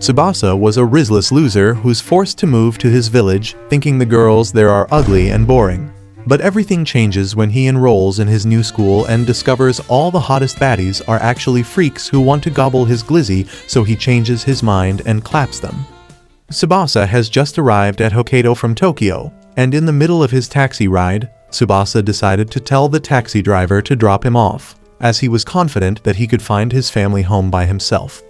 Subasa was a Rizless loser who's forced to move to his village, thinking the girls there are ugly and boring. But everything changes when he enrolls in his new school and discovers all the hottest baddies are actually freaks who want to gobble his glizzy, so he changes his mind and claps them. Subasa has just arrived at Hokkaido from Tokyo, and in the middle of his taxi ride, Subasa decided to tell the taxi driver to drop him off, as he was confident that he could find his family home by himself.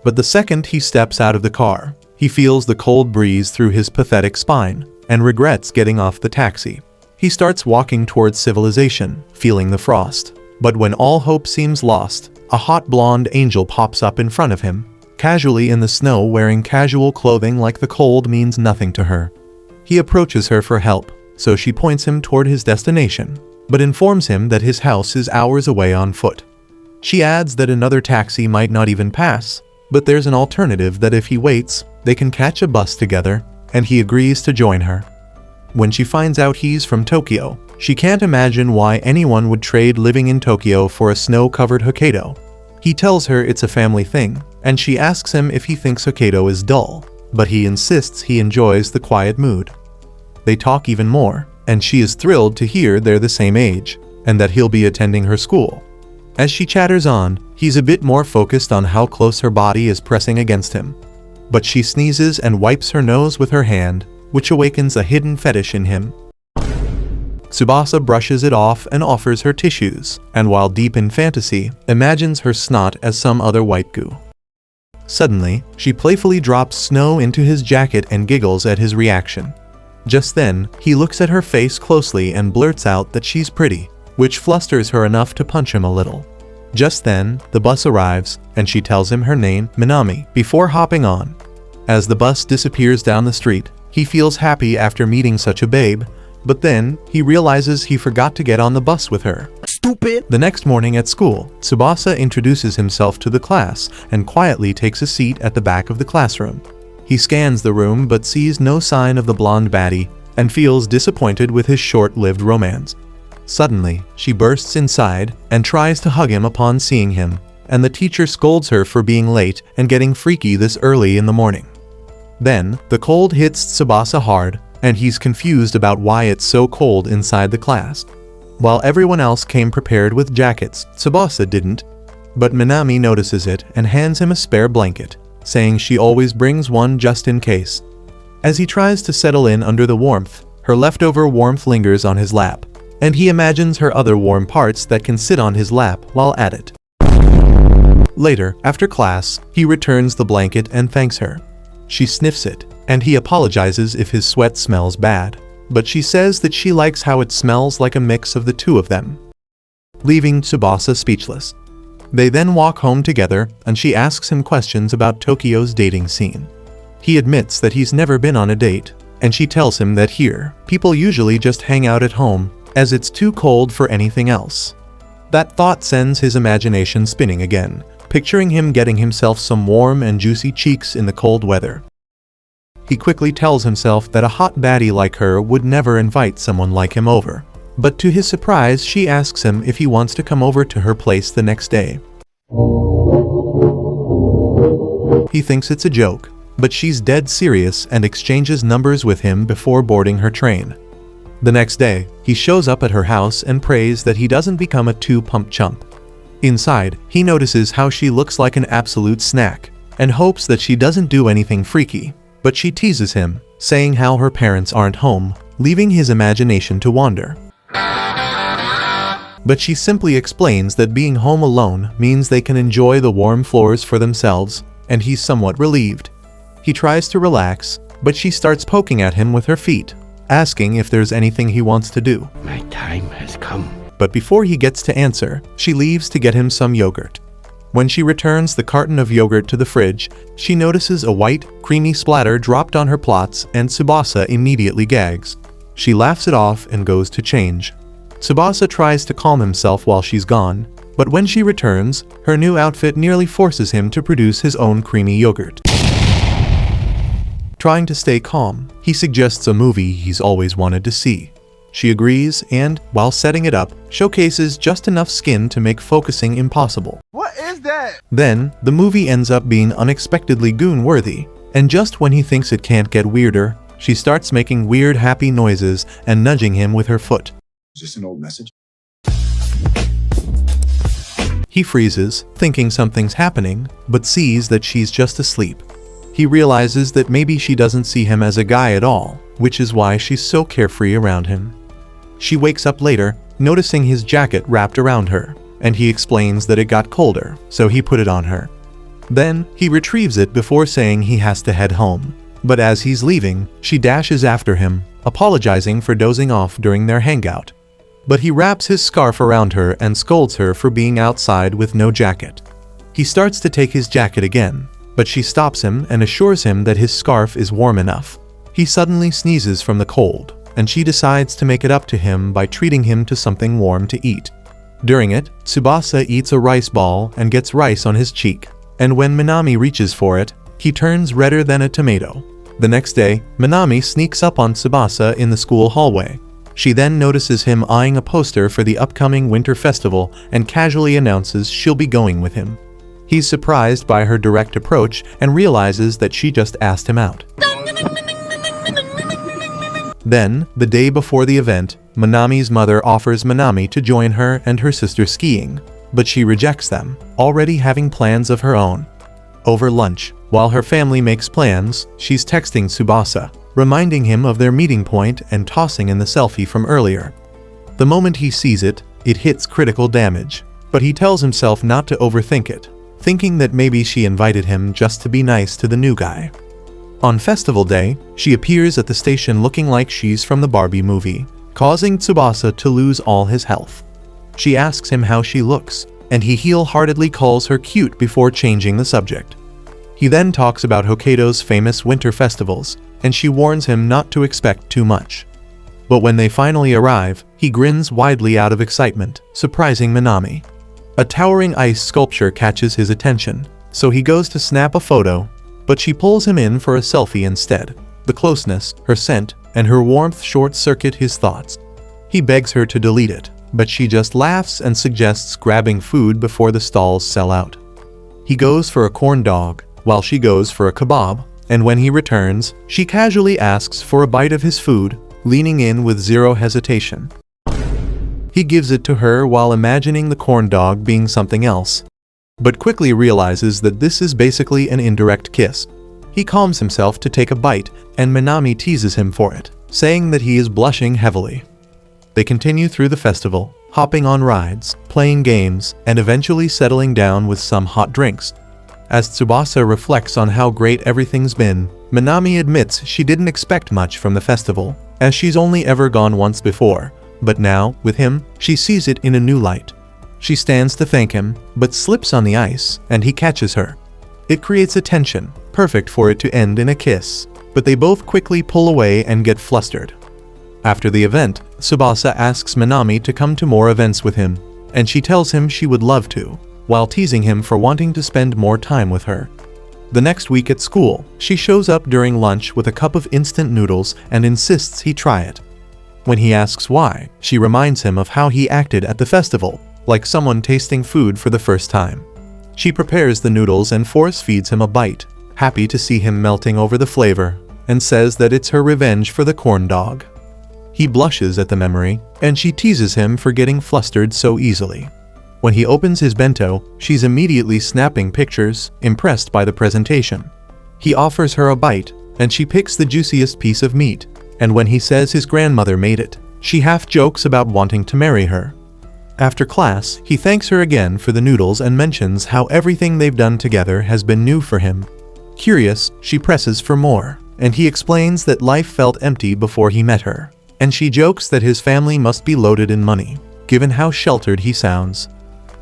But the second he steps out of the car, he feels the cold breeze through his pathetic spine, and regrets getting off the taxi. He starts walking towards civilization, feeling the frost. But when all hope seems lost, a hot blonde angel pops up in front of him, casually in the snow wearing casual clothing like the cold means nothing to her. He approaches her for help, so she points him toward his destination, but informs him that his house is hours away on foot. She adds that another taxi might not even pass, but there's an alternative that if he waits, they can catch a bus together, and he agrees to join her. When she finds out he's from Tokyo, she can't imagine why anyone would trade living in Tokyo for a snow-covered Hokkaido. He tells her it's a family thing, and she asks him if he thinks Hokkaido is dull, but he insists he enjoys the quiet mood. They talk even more, and she is thrilled to hear they're the same age, and that he'll be attending her school. As she chatters on, he's a bit more focused on how close her body is pressing against him. But she sneezes and wipes her nose with her hand, which awakens a hidden fetish in him. Subasa brushes it off and offers her tissues, and while deep in fantasy, imagines her snot as some other white goo. Suddenly, she playfully drops snow into his jacket and giggles at his reaction. Just then, he looks at her face closely and blurts out that she's pretty, which flusters her enough to punch him a little. Just then, the bus arrives, and she tells him her name, Minami, before hopping on. As the bus disappears down the street, he feels happy after meeting such a babe, but then he realizes he forgot to get on the bus with her. Stupid! The next morning at school, Subasa introduces himself to the class and quietly takes a seat at the back of the classroom. He scans the room but sees no sign of the blonde baddie and feels disappointed with his short-lived romance. Suddenly, she bursts inside and tries to hug him upon seeing him, and the teacher scolds her for being late and getting freaky this early in the morning. Then, the cold hits Subasa hard, and he's confused about why it's so cold inside the class. While everyone else came prepared with jackets, Subasa didn't, but Minami notices it and hands him a spare blanket, saying she always brings one just in case. As he tries to settle in under the warmth, her leftover warmth lingers on his lap, and he imagines her other warm parts that can sit on his lap while at it. Later, after class, he returns the blanket and thanks her. She sniffs it, and he apologizes if his sweat smells bad, but she says that she likes how it smells like a mix of the two of them, leaving Subasa speechless. They then walk home together, and she asks him questions about Tokyo's dating scene. He admits that he's never been on a date, and she tells him that here, people usually just hang out at home, as it's too cold for anything else. That thought sends his imagination spinning again, picturing him getting himself some warm and juicy cheeks in the cold weather. He quickly tells himself that a hot baddie like her would never invite someone like him over. But to his surprise, she asks him if he wants to come over to her place the next day. He thinks it's a joke, but she's dead serious and exchanges numbers with him before boarding her train. The next day, he shows up at her house and prays that he doesn't become a two-pump chump. Inside, he notices how she looks like an absolute snack, and hopes that she doesn't do anything freaky, but she teases him, saying how her parents aren't home, leaving his imagination to wander. But she simply explains that being home alone means they can enjoy the warm floors for themselves, and he's somewhat relieved. He tries to relax, but she starts poking at him with her feet, asking if there's anything he wants to do. My time has come. But before he gets to answer, she leaves to get him some yogurt. When she returns the carton of yogurt to the fridge, she notices a white, creamy splatter dropped on her plots, and Subasa immediately gags. She laughs it off and goes to change. Subasa tries to calm himself while she's gone, but when she returns, her new outfit nearly forces him to produce his own creamy yogurt. Trying to stay calm, he suggests a movie he's always wanted to see. She agrees and, while setting it up, showcases just enough skin to make focusing impossible. What is that? Then, the movie ends up being unexpectedly goon-worthy, and just when he thinks it can't get weirder, she starts making weird happy noises and nudging him with her foot. Is this an old message? He freezes, thinking something's happening, but sees that she's just asleep. He realizes that maybe she doesn't see him as a guy at all, which is why she's so carefree around him. She wakes up later, noticing his jacket wrapped around her, and he explains that it got colder, so he put it on her. Then, he retrieves it before saying he has to head home. But as he's leaving, she dashes after him, apologizing for dozing off during their hangout. But he wraps his scarf around her and scolds her for being outside with no jacket. He starts to take his jacket again, but she stops him and assures him that his scarf is warm enough. He suddenly sneezes from the cold, and she decides to make it up to him by treating him to something warm to eat. During it, Subasa eats a rice ball and gets rice on his cheek, and when Minami reaches for it, he turns redder than a tomato. The next day, Minami sneaks up on Subasa in the school hallway. She then notices him eyeing a poster for the upcoming winter festival and casually announces she'll be going with him. He's surprised by her direct approach and realizes that she just asked him out. Then, the day before the event, Minami's mother offers Minami to join her and her sister skiing, but she rejects them, already having plans of her own. Over lunch, while her family makes plans, she's texting Subasa, reminding him of their meeting point and tossing in the selfie from earlier. The moment he sees it, it hits critical damage, but he tells himself not to overthink it, thinking that maybe she invited him just to be nice to the new guy. On festival day, she appears at the station looking like she's from the Barbie movie, causing Subasa to lose all his health. She asks him how she looks, and he heel-heartedly calls her cute before changing the subject. He then talks about Hokkaido's famous winter festivals, and she warns him not to expect too much. But when they finally arrive, he grins widely out of excitement, surprising Minami. A towering ice sculpture catches his attention, so he goes to snap a photo, but she pulls him in for a selfie instead. The closeness, her scent, and her warmth short-circuit his thoughts. He begs her to delete it, but she just laughs and suggests grabbing food before the stalls sell out. He goes for a corn dog, while she goes for a kebab, and when he returns, she casually asks for a bite of his food, leaning in with zero hesitation. He gives it to her while imagining the corn dog being something else, but quickly realizes that this is basically an indirect kiss. He calms himself to take a bite, and Minami teases him for it, saying that he is blushing heavily. They continue through the festival, hopping on rides, playing games, and eventually settling down with some hot drinks. As Subasa reflects on how great everything's been, Minami admits she didn't expect much from the festival, as she's only ever gone once before, but now, with him, she sees it in a new light. She stands to thank him, but slips on the ice, and he catches her. It creates a tension, perfect for it to end in a kiss, but they both quickly pull away and get flustered. After the event, Subasa asks Minami to come to more events with him, and she tells him she would love to, while teasing him for wanting to spend more time with her. The next week at school, she shows up during lunch with a cup of instant noodles and insists he try it. When he asks why, she reminds him of how he acted at the festival, like someone tasting food for the first time. She prepares the noodles and force-feeds him a bite, happy to see him melting over the flavor, and says that it's her revenge for the corn dog. He blushes at the memory, and she teases him for getting flustered so easily. When he opens his bento, she's immediately snapping pictures, impressed by the presentation. He offers her a bite, and she picks the juiciest piece of meat, and when he says his grandmother made it, she half jokes about wanting to marry her. After class, he thanks her again for the noodles and mentions how everything they've done together has been new for him. Curious, she presses for more, and he explains that life felt empty before he met her, and she jokes that his family must be loaded in money, given how sheltered he sounds.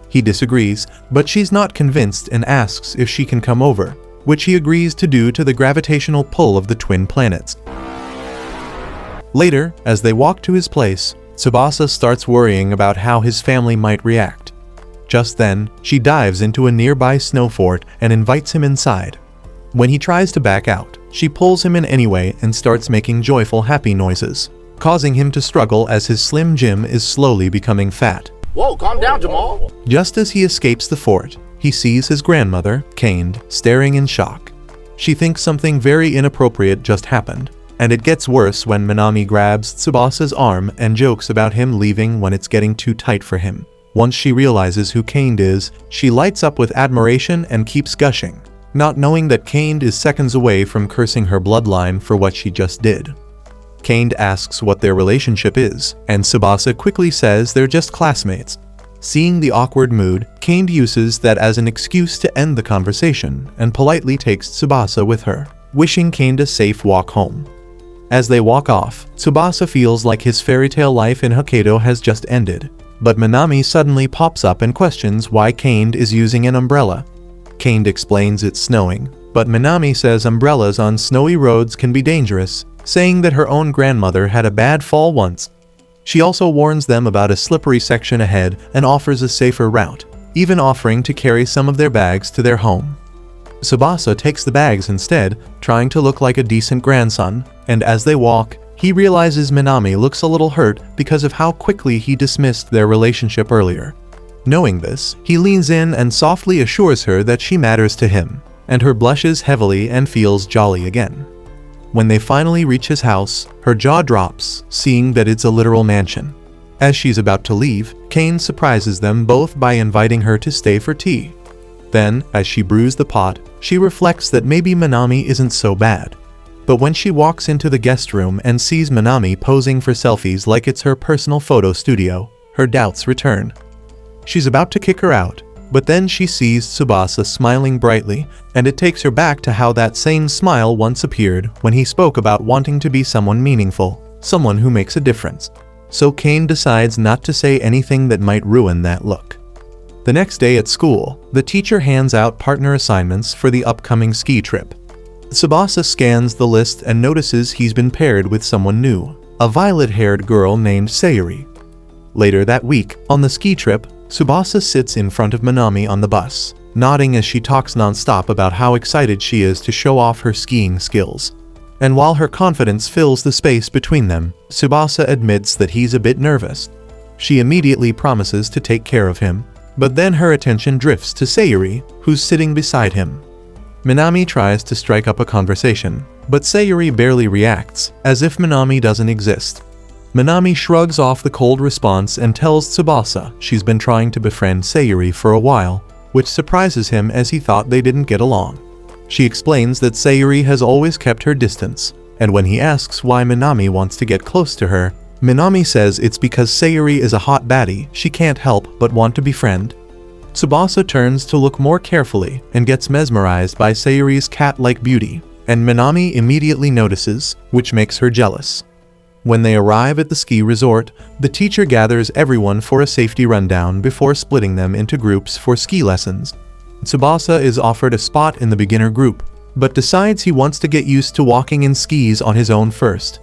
He disagrees, but she's not convinced and asks if she can come over, which he agrees to due to the gravitational pull of the twin planets. Later, as they walk to his place, Subasa starts worrying about how his family might react. Just then, she dives into a nearby snow fort and invites him inside. When he tries to back out, she pulls him in anyway and starts making joyful happy noises. causing him to struggle as his Slim Jim is slowly becoming fat. Whoa, calm down, Jamal. Just as he escapes the fort, he sees his grandmother, caned, staring in shock. She thinks something very inappropriate just happened, and it gets worse when Minami grabs Tsubasa's arm and jokes about him leaving when it's getting too tight for him. Once she realizes who Caned is, she lights up with admiration and keeps gushing, not knowing that Caned is seconds away from cursing her bloodline for what she just did. Caned asks what their relationship is, and Subasa quickly says they're just classmates. Seeing the awkward mood, Caned uses that as an excuse to end the conversation and politely takes Subasa with her, wishing Caned a safe walk home. As they walk off, Subasa feels like his fairy tale life in Hokkaido has just ended, but Minami suddenly pops up and questions why Caned is using an umbrella. Caned explains it's snowing, but Minami says umbrellas on snowy roads can be dangerous, saying that her own grandmother had a bad fall once. She also warns them about a slippery section ahead and offers a safer route, even offering to carry some of their bags to their home. Subasa takes the bags instead, trying to look like a decent grandson, and as they walk, he realizes Minami looks a little hurt because of how quickly he dismissed their relationship earlier. Knowing this, he leans in and softly assures her that she matters to him, and her blushes heavily and feels jolly again. When they finally reach his house, her jaw drops, seeing that it's a literal mansion. As she's about to leave, Kane surprises them both by inviting her to stay for tea. Then, as she brews the pot, she reflects that maybe Minami isn't so bad. But when she walks into the guest room and sees Minami posing for selfies like it's her personal photo studio, her doubts return. She's about to kick her out, but then she sees Subasa smiling brightly, and it takes her back to how that same smile once appeared when he spoke about wanting to be someone meaningful, someone who makes a difference. So Kane decides not to say anything that might ruin that look. The next day at school, the teacher hands out partner assignments for the upcoming ski trip. Subasa scans the list and notices he's been paired with someone new, a violet-haired girl named Seori. Later that week, on the ski trip, Subasa sits in front of Minami on the bus, nodding as she talks non-stop about how excited she is to show off her skiing skills. And while her confidence fills the space between them, Subasa admits that he's a bit nervous. She immediately promises to take care of him, but then her attention drifts to Seori, who's sitting beside him. Minami tries to strike up a conversation, but Seori barely reacts, as if Minami doesn't exist. Minami shrugs off the cold response and tells Subasa she's been trying to befriend Seori for a while, which surprises him as he thought they didn't get along. She explains that Seori has always kept her distance, and when he asks why Minami wants to get close to her, Minami says it's because Seori is a hot baddie she can't help but want to befriend. Subasa turns to look more carefully and gets mesmerized by Seori's cat-like beauty, and Minami immediately notices, which makes her jealous. When they arrive at the ski resort, the teacher gathers everyone for a safety rundown before splitting them into groups for ski lessons. Subasa is offered a spot in the beginner group, but decides he wants to get used to walking in skis on his own first.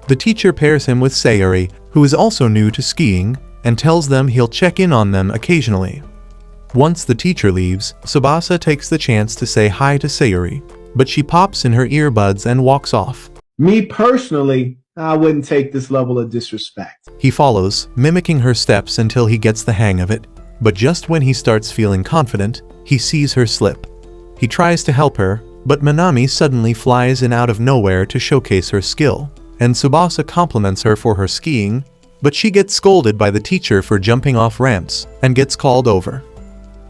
The teacher pairs him with Seori, who is also new to skiing, and tells them he'll check in on them occasionally. Once the teacher leaves, Subasa takes the chance to say hi to Seori, but she pops in her earbuds and walks off. Me personally, I wouldn't take this level of disrespect. He follows, mimicking her steps until he gets the hang of it, but just when he starts feeling confident, he sees her slip. He tries to help her, but Minami suddenly flies in out of nowhere to showcase her skill, and Subasa compliments her for her skiing, but she gets scolded by the teacher for jumping off ramps, and gets called over.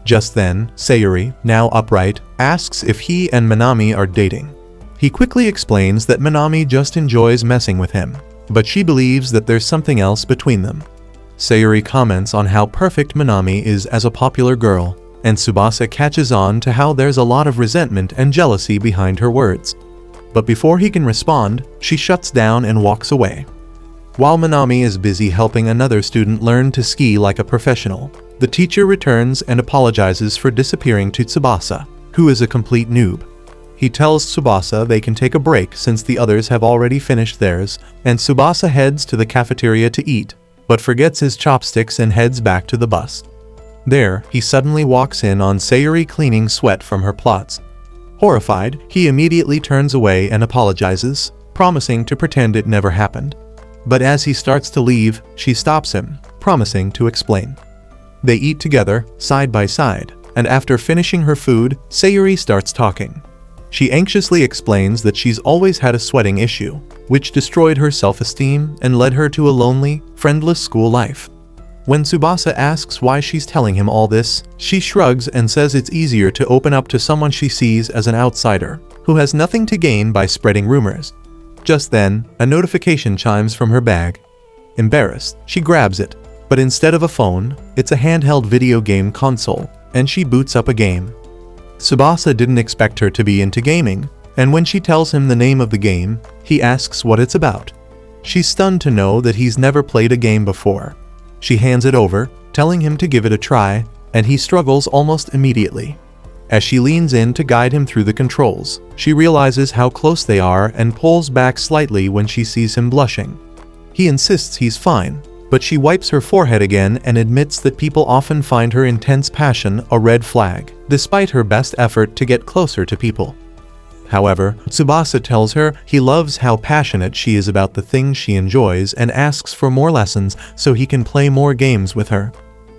Just then, Seori, now upright, asks if he and Minami are dating. He quickly explains that Minami just enjoys messing with him, but she believes that there's something else between them. Seori comments on how perfect Minami is as a popular girl, and Subasa catches on to how there's a lot of resentment and jealousy behind her words. But before he can respond, she shuts down and walks away. While Minami is busy helping another student learn to ski like a professional, the teacher returns and apologizes for disappearing to Subasa, who is a complete noob. He tells Subasa they can take a break since the others have already finished theirs, and Subasa heads to the cafeteria to eat, but forgets his chopsticks and heads back to the bus. There, he suddenly walks in on Seori cleaning sweat from her plots. Horrified, he immediately turns away and apologizes, promising to pretend it never happened. but as he starts to leave, she stops him, promising to explain. They eat together, side by side, and after finishing her food, Seori starts talking. She anxiously explains that she's always had a sweating issue, which destroyed her self-esteem and led her to a lonely, friendless school life. When Subasa asks why she's telling him all this, she shrugs and says it's easier to open up to someone she sees as an outsider, who has nothing to gain by spreading rumors. Just then, a notification chimes from her bag. Embarrassed, she grabs it, but instead of a phone, it's a handheld video game console, and she boots up a game. Subasa didn't expect her to be into gaming, and when she tells him the name of the game, he asks what it's about. She's stunned to know that he's never played a game before. She hands it over, telling him to give it a try, and he struggles almost immediately. As she leans in to guide him through the controls, she realizes how close they are and pulls back slightly when she sees him blushing. He insists he's fine, but she wipes her forehead again and admits that people often find her intense passion a red flag, despite her best effort to get closer to people. However, Subasa tells her he loves how passionate she is about the things she enjoys and asks for more lessons so he can play more games with her.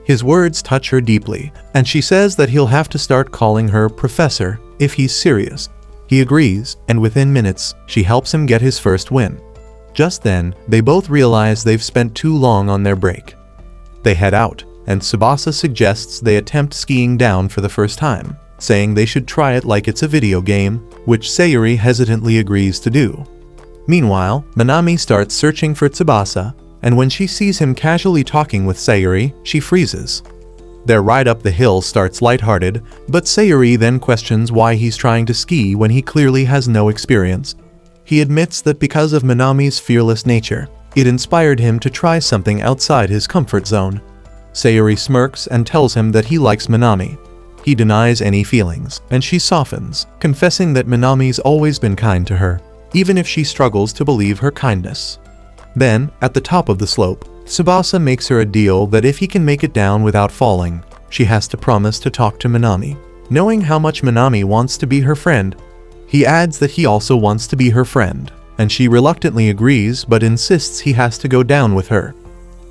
His words touch her deeply, and she says that he'll have to start calling her Professor if he's serious. He agrees, and within minutes, she helps him get his first win. Just then, they both realize they've spent too long on their break. They head out, and Subasa suggests they attempt skiing down for the first time, saying they should try it like it's a video game, which Seori hesitantly agrees to do. Meanwhile, Minami starts searching for Subasa, and when she sees him casually talking with Seori, she freezes. Their ride up the hill starts lighthearted, but Seori then questions why he's trying to ski when he clearly has no experience. He admits that because of Minami's fearless nature, it inspired him to try something outside his comfort zone. Seori smirks and tells him that he likes Minami. He denies any feelings, and she softens, confessing that Minami's always been kind to her, even if she struggles to believe her kindness. Then, at the top of the slope, Subasa makes her a deal that if he can make it down without falling, she has to promise to talk to Minami. Knowing how much Minami wants to be her friend, he adds that he also wants to be her friend, and she reluctantly agrees but insists he has to go down with her.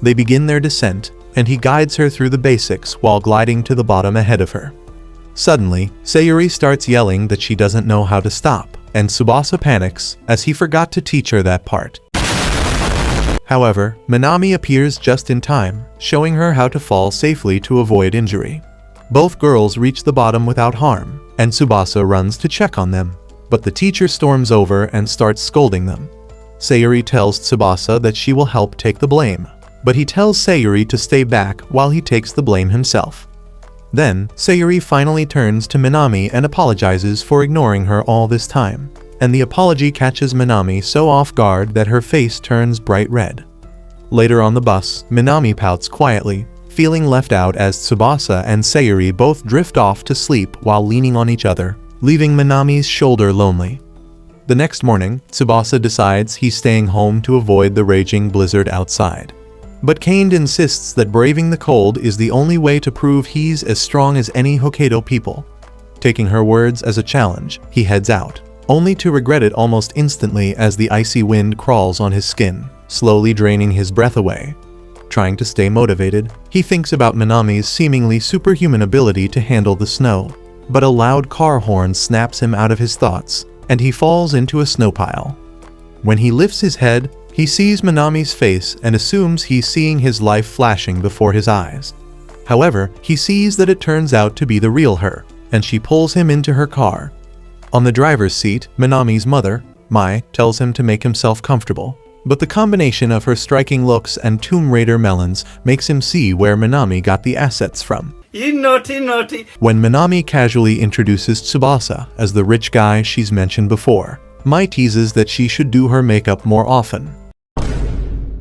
They begin their descent, and he guides her through the basics while gliding to the bottom ahead of her. Suddenly, Seori starts yelling that she doesn't know how to stop, and Subasa panics as he forgot to teach her that part. However, Minami appears just in time, showing her how to fall safely to avoid injury. Both girls reach the bottom without harm, and Subasa runs to check on them, but the teacher storms over and starts scolding them. Seori tells Subasa that she will help take the blame, but he tells Seori to stay back while he takes the blame himself. Then, Seori finally turns to Minami and apologizes for ignoring her all this time, and the apology catches Minami so off guard that her face turns bright red. Later on the bus, Minami pouts quietly, feeling left out as Subasa and Seori both drift off to sleep while leaning on each other, leaving Minami's shoulder lonely. The next morning, Subasa decides he's staying home to avoid the raging blizzard outside. But Kane insists that braving the cold is the only way to prove he's as strong as any Hokkaido people. Taking her words as a challenge, he heads out, only to regret it almost instantly as the icy wind crawls on his skin, slowly draining his breath away. Trying to stay motivated, he thinks about Minami's seemingly superhuman ability to handle the snow, but a loud car horn snaps him out of his thoughts, and he falls into a snow pile. When he lifts his head, he sees Minami's face and assumes he's seeing his life flashing before his eyes. However, he sees that it turns out to be the real her, and she pulls him into her car. On the driver's seat, Minami's mother, Mai, tells him to make himself comfortable, but the combination of her striking looks and Tomb Raider melons makes him see where Minami got the assets from. You naughty, naughty. When Minami casually introduces Subasa as the rich guy she's mentioned before, Mai teases that she should do her makeup more often.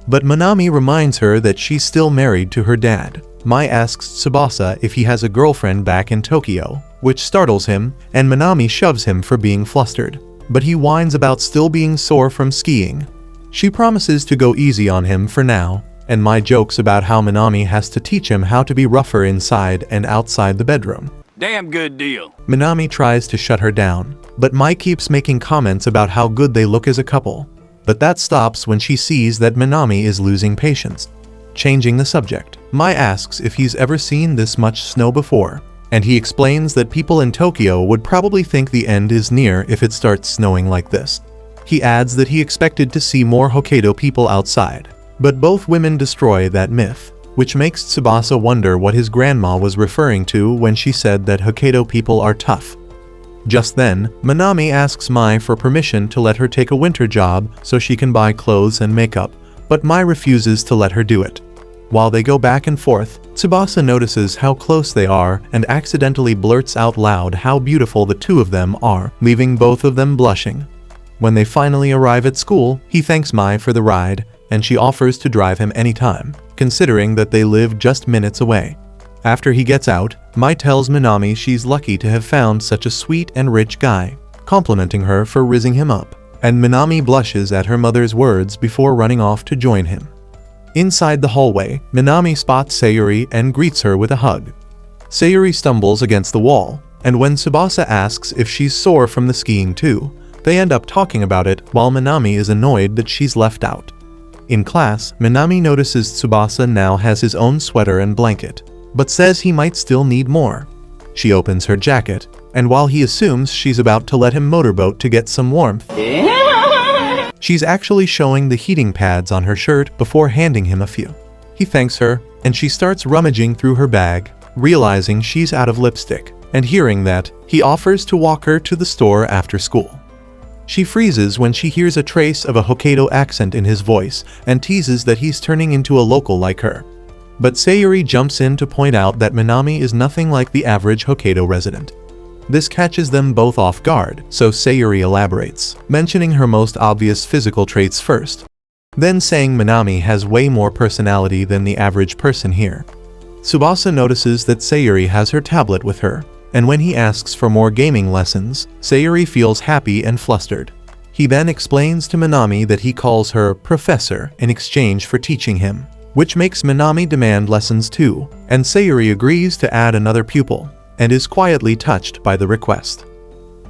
But Minami reminds her that she's still married to her dad. Mai asks Subasa if he has a girlfriend back in Tokyo, which startles him, and Minami shoves him for being flustered. But he whines about still being sore from skiing. She promises to go easy on him for now, and Mai jokes about how Minami has to teach him how to be rougher inside and outside the bedroom. Damn good deal. Minami tries to shut her down, but Mai keeps making comments about how good they look as a couple. But that stops when she sees that Minami is losing patience. Changing the subject, Mai asks if he's ever seen this much snow before, and he explains that people in Tokyo would probably think the end is near if it starts snowing like this. He adds that he expected to see more Hokkaido people outside, but both women destroy that myth, which makes Subasa wonder what his grandma was referring to when she said that Hokkaido people are tough. Just then, Minami asks Mai for permission to let her take a winter job so she can buy clothes and makeup, but Mai refuses to let her do it. While they go back and forth, Subasa notices how close they are and accidentally blurts out loud how beautiful the two of them are, leaving both of them blushing. When they finally arrive at school, he thanks Mai for the ride, and she offers to drive him anytime, considering that they live just minutes away. After he gets out, Mai tells Minami she's lucky to have found such a sweet and rich guy, complimenting her for rizzing him up, and Minami blushes at her mother's words before running off to join him. Inside the hallway, Minami spots Seori and greets her with a hug. Seori stumbles against the wall, and when Subasa asks if she's sore from the skiing too, they end up talking about it while Minami is annoyed that she's left out. In class, Minami notices Subasa now has his own sweater and blanket, but says he might still need more. She opens her jacket, and while he assumes she's about to let him motorboat to get some warmth, she's actually showing the heating pads on her shirt before handing him a few. He thanks her, and she starts rummaging through her bag, realizing she's out of lipstick, and hearing that, he offers to walk her to the store after school. She freezes when she hears a trace of a Hokkaido accent in his voice and teases that he's turning into a local like her. But Seori jumps in to point out that Minami is nothing like the average Hokkaido resident. This catches them both off guard, so Seori elaborates, mentioning her most obvious physical traits first, then saying Minami has way more personality than the average person here. Subasa notices that Seori has her tablet with her, and when he asks for more gaming lessons, Seori feels happy and flustered. He then explains to Minami that he calls her professor in exchange for teaching him, which makes Minami demand lessons too, and Seori agrees to add another pupil, and is quietly touched by the request.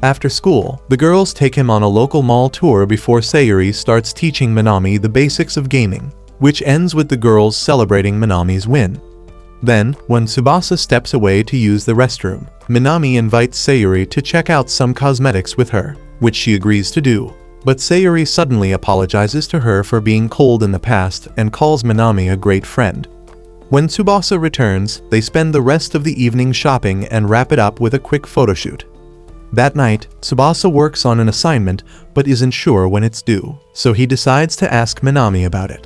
After school, the girls take him on a local mall tour before Seori starts teaching Minami the basics of gaming, which ends with the girls celebrating Minami's win. Then, when Subasa steps away to use the restroom, Minami invites Seori to check out some cosmetics with her, which she agrees to do. But Seori suddenly apologizes to her for being cold in the past and calls Minami a great friend. When Subasa returns, they spend the rest of the evening shopping and wrap it up with a quick photoshoot. That night, Subasa works on an assignment but isn't sure when it's due, so he decides to ask Minami about it.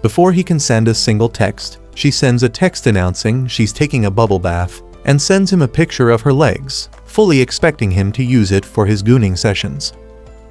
Before he can send a single text, she sends a text announcing she's taking a bubble bath and sends him a picture of her legs, fully expecting him to use it for his gooning sessions.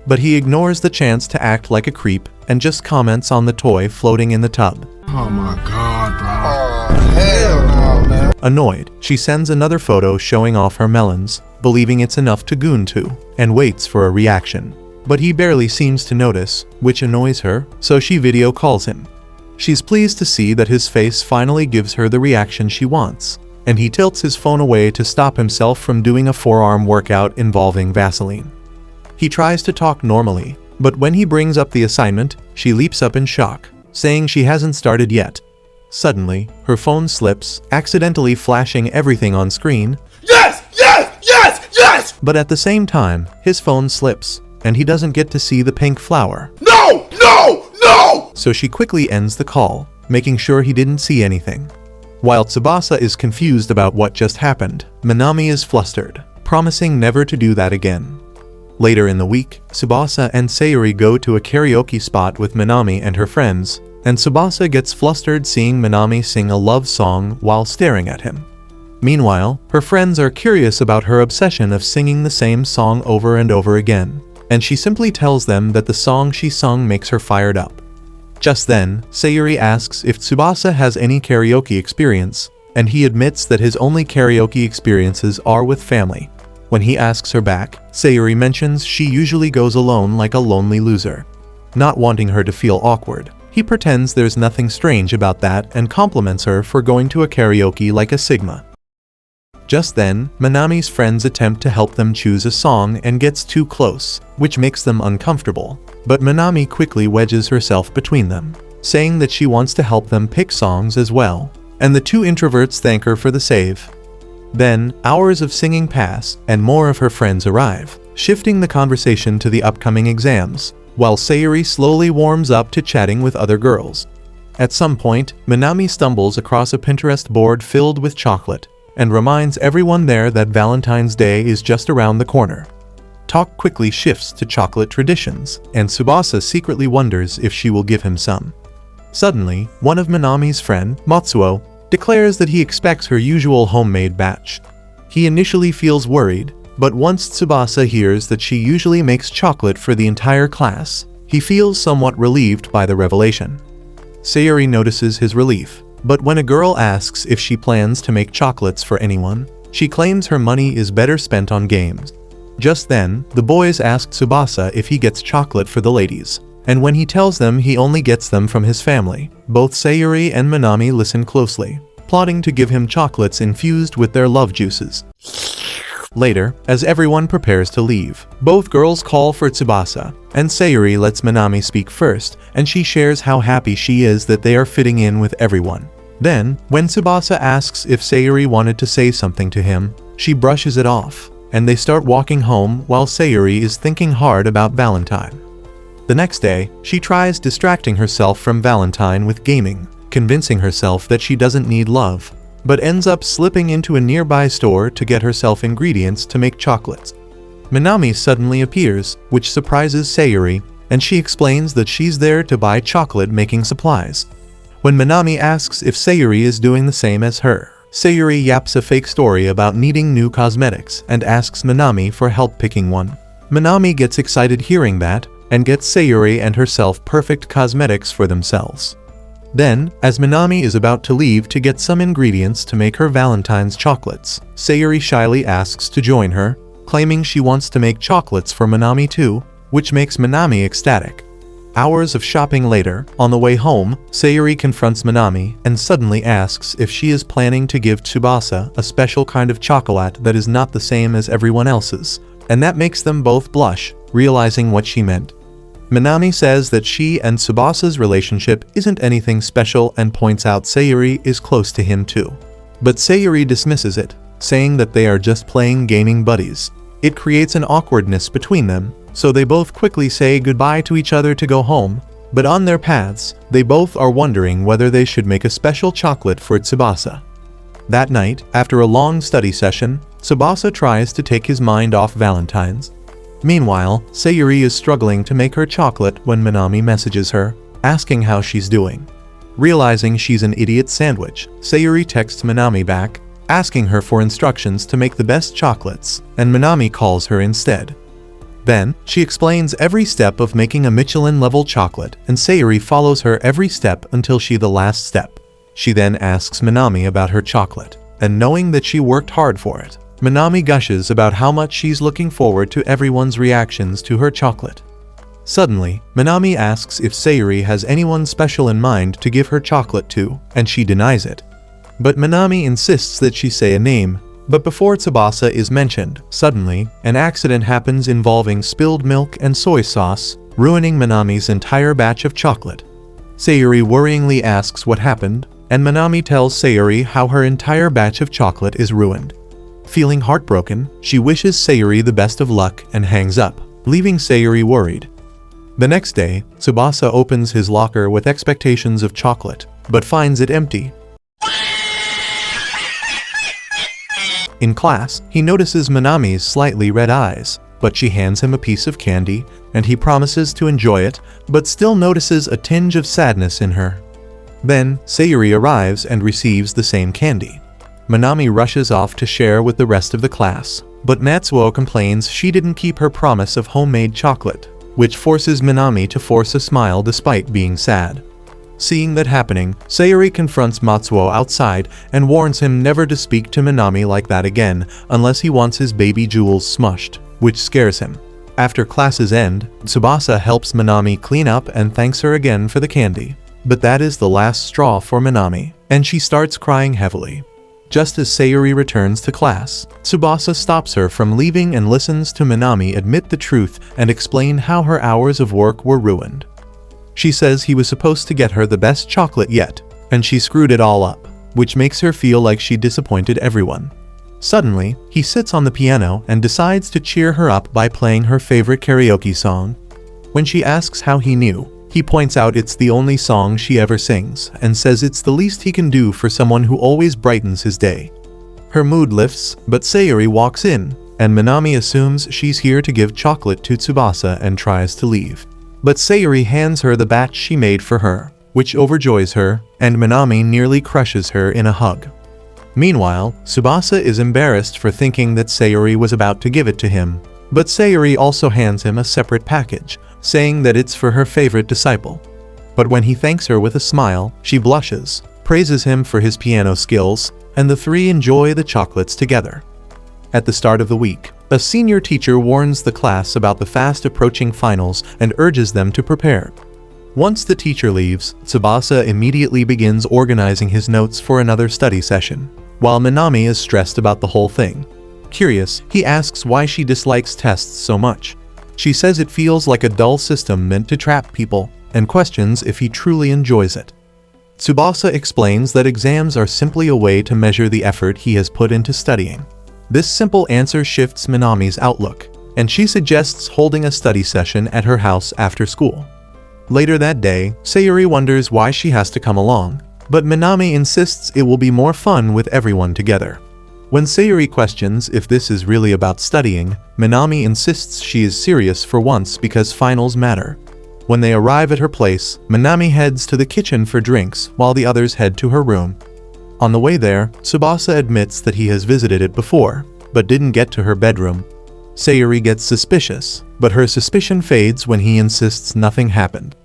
But he ignores the chance to act like a creep and just comments on the toy floating in the tub. Oh my god, bro. Oh, hell no, man. Annoyed, she sends another photo showing off her melons, believing it's enough to goon to, and waits for a reaction. But he barely seems to notice, which annoys her, so she video calls him. She's pleased to see that his face finally gives her the reaction she wants, and he tilts his phone away to stop himself from doing a forearm workout involving Vaseline. He tries to talk normally, but when he brings up the assignment, she leaps up in shock, saying she hasn't started yet. Suddenly, her phone slips, accidentally flashing everything on screen. Yes! Yes! Yes! Yes! But at the same time, his phone slips, and he doesn't get to see the pink flower. No! No! No! So she quickly ends the call, making sure he didn't see anything. While Subasa is confused about what just happened, Minami is flustered, promising never to do that again. Later in the week, Subasa and Seori go to a karaoke spot with Minami and her friends, and Subasa gets flustered seeing Minami sing a love song while staring at him. Meanwhile, her friends are curious about her obsession of singing the same song over and over again, and she simply tells them that the song she sung makes her fired up. Just then, Seori asks if Subasa has any karaoke experience, and he admits that his only karaoke experiences are with family. When he asks her back, Seori mentions she usually goes alone like a lonely loser. Not wanting her to feel awkward, he pretends there's nothing strange about that and compliments her for going to a karaoke like a Sigma. Just then, Minami's friends attempt to help them choose a song and gets too close, which makes them uncomfortable. But Minami quickly wedges herself between them, saying that she wants to help them pick songs as well. And the two introverts thank her for the save. Then, hours of singing pass, and more of her friends arrive, shifting the conversation to the upcoming exams, while Seori slowly warms up to chatting with other girls. At some point, Minami stumbles across a Pinterest board filled with chocolate, and reminds everyone there that Valentine's Day is just around the corner. Talk quickly shifts to chocolate traditions, and Subasa secretly wonders if she will give him some. Suddenly, one of Minami's friend, Matsuo, declares that he expects her usual homemade batch. He initially feels worried, but once Subasa hears that she usually makes chocolate for the entire class, he feels somewhat relieved by the revelation. Seori notices his relief, but when a girl asks if she plans to make chocolates for anyone, she claims her money is better spent on games. Just then, the boys ask Subasa if he gets chocolate for the ladies, and when he tells them he only gets them from his family, both Seori and Minami listen closely, plotting to give him chocolates infused with their love juices. Later, as everyone prepares to leave, both girls call for Subasa, and Seori lets Minami speak first, and she shares how happy she is that they are fitting in with everyone. Then, when Subasa asks if Seori wanted to say something to him, she brushes it off, and they start walking home while Seori is thinking hard about Valentine. The next day, she tries distracting herself from Valentine with gaming, convincing herself that she doesn't need love, but ends up slipping into a nearby store to get herself ingredients to make chocolates. Minami suddenly appears, which surprises Seori, and she explains that she's there to buy chocolate-making supplies. When Minami asks if Seori is doing the same as her, Seori yaps a fake story about needing new cosmetics and asks Minami for help picking one. Minami gets excited hearing that, and gets Seori and herself perfect cosmetics for themselves. Then, as Minami is about to leave to get some ingredients to make her Valentine's chocolates, Seori shyly asks to join her, claiming she wants to make chocolates for Minami too, which makes Minami ecstatic. Hours of shopping later, on the way home, Seori confronts Minami and suddenly asks if she is planning to give Subasa a special kind of chocolate that is not the same as everyone else's, and that makes them both blush, realizing what she meant. Minami says that she and Subasa's relationship isn't anything special and points out Seori is close to him too. But Seori dismisses it, saying that they are just playing gaming buddies. It creates an awkwardness between them, so they both quickly say goodbye to each other to go home, but on their paths, they both are wondering whether they should make a special chocolate for Subasa. That night, after a long study session, Subasa tries to take his mind off Valentine's. Meanwhile, Seori is struggling to make her chocolate when Minami messages her, asking how she's doing. Realizing she's an idiot sandwich, Seori texts Minami back, asking her for instructions to make the best chocolates, and Minami calls her instead. Then, she explains every step of making a Michelin-level chocolate, and Seori follows her every step until the last step. She then asks Minami about her chocolate, and knowing that she worked hard for it, Minami gushes about how much she's looking forward to everyone's reactions to her chocolate. Suddenly, Minami asks if Seori has anyone special in mind to give her chocolate to, and she denies it. But Minami insists that she say a name, but before Subasa is mentioned, suddenly, an accident happens involving spilled milk and soy sauce, ruining Minami's entire batch of chocolate. Seori worryingly asks what happened, and Minami tells Seori how her entire batch of chocolate is ruined. Feeling heartbroken, she wishes Seori the best of luck and hangs up, leaving Seori worried. The next day, Subasa opens his locker with expectations of chocolate, but finds it empty. In class, he notices Minami's slightly red eyes, but she hands him a piece of candy, and he promises to enjoy it, but still notices a tinge of sadness in her. Then, Seori arrives and receives the same candy. Minami rushes off to share with the rest of the class, but Matsuo complains she didn't keep her promise of homemade chocolate, which forces Minami to force a smile despite being sad. Seeing that happening, Seori confronts Matsuo outside and warns him never to speak to Minami like that again unless he wants his baby jewels smushed, which scares him. After classes end, Subasa helps Minami clean up and thanks her again for the candy. But that is the last straw for Minami, and she starts crying heavily. Just as Seori returns to class, Subasa stops her from leaving and listens to Minami admit the truth and explain how her hours of work were ruined. She says he was supposed to get her the best chocolate yet, and she screwed it all up, which makes her feel like she disappointed everyone. Suddenly, he sits on the piano and decides to cheer her up by playing her favorite karaoke song. When she asks how he knew, he points out it's the only song she ever sings and says it's the least he can do for someone who always brightens his day. Her mood lifts, but Seori walks in, and Minami assumes she's here to give chocolate to Subasa and tries to leave. But Seori hands her the batch she made for her, which overjoys her, and Minami nearly crushes her in a hug. Meanwhile, Subasa is embarrassed for thinking that Seori was about to give it to him, but Seori also hands him a separate package, saying that it's for her favorite disciple. But when he thanks her with a smile, she blushes, praises him for his piano skills, and the three enjoy the chocolates together. At the start of the week, a senior teacher warns the class about the fast approaching finals and urges them to prepare. Once the teacher leaves, Subasa immediately begins organizing his notes for another study session, while Minami is stressed about the whole thing. Curious, he asks why she dislikes tests so much. She says it feels like a dull system meant to trap people, and questions if he truly enjoys it. Subasa explains that exams are simply a way to measure the effort he has put into studying. This simple answer shifts Minami's outlook, and she suggests holding a study session at her house after school. Later that day, Seori wonders why she has to come along, but Minami insists it will be more fun with everyone together. When Seori questions if this is really about studying, Minami insists she is serious for once because finals matter. When they arrive at her place, Minami heads to the kitchen for drinks while the others head to her room. On the way there, Subasa admits that he has visited it before, but didn't get to her bedroom. Seori gets suspicious, but her suspicion fades when he insists nothing happened.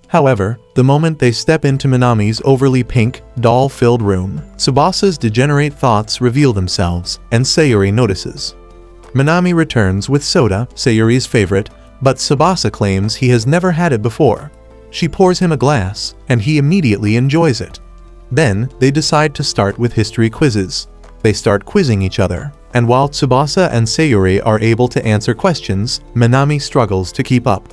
However, the moment they step into Minami's overly pink, doll-filled room, Subasa's degenerate thoughts reveal themselves, and Seori notices. Minami returns with soda, Seori's favorite, but Subasa claims he has never had it before. She pours him a glass, and he immediately enjoys it. Then, they decide to start with history quizzes. They start quizzing each other, and while Subasa and Seori are able to answer questions, Minami struggles to keep up.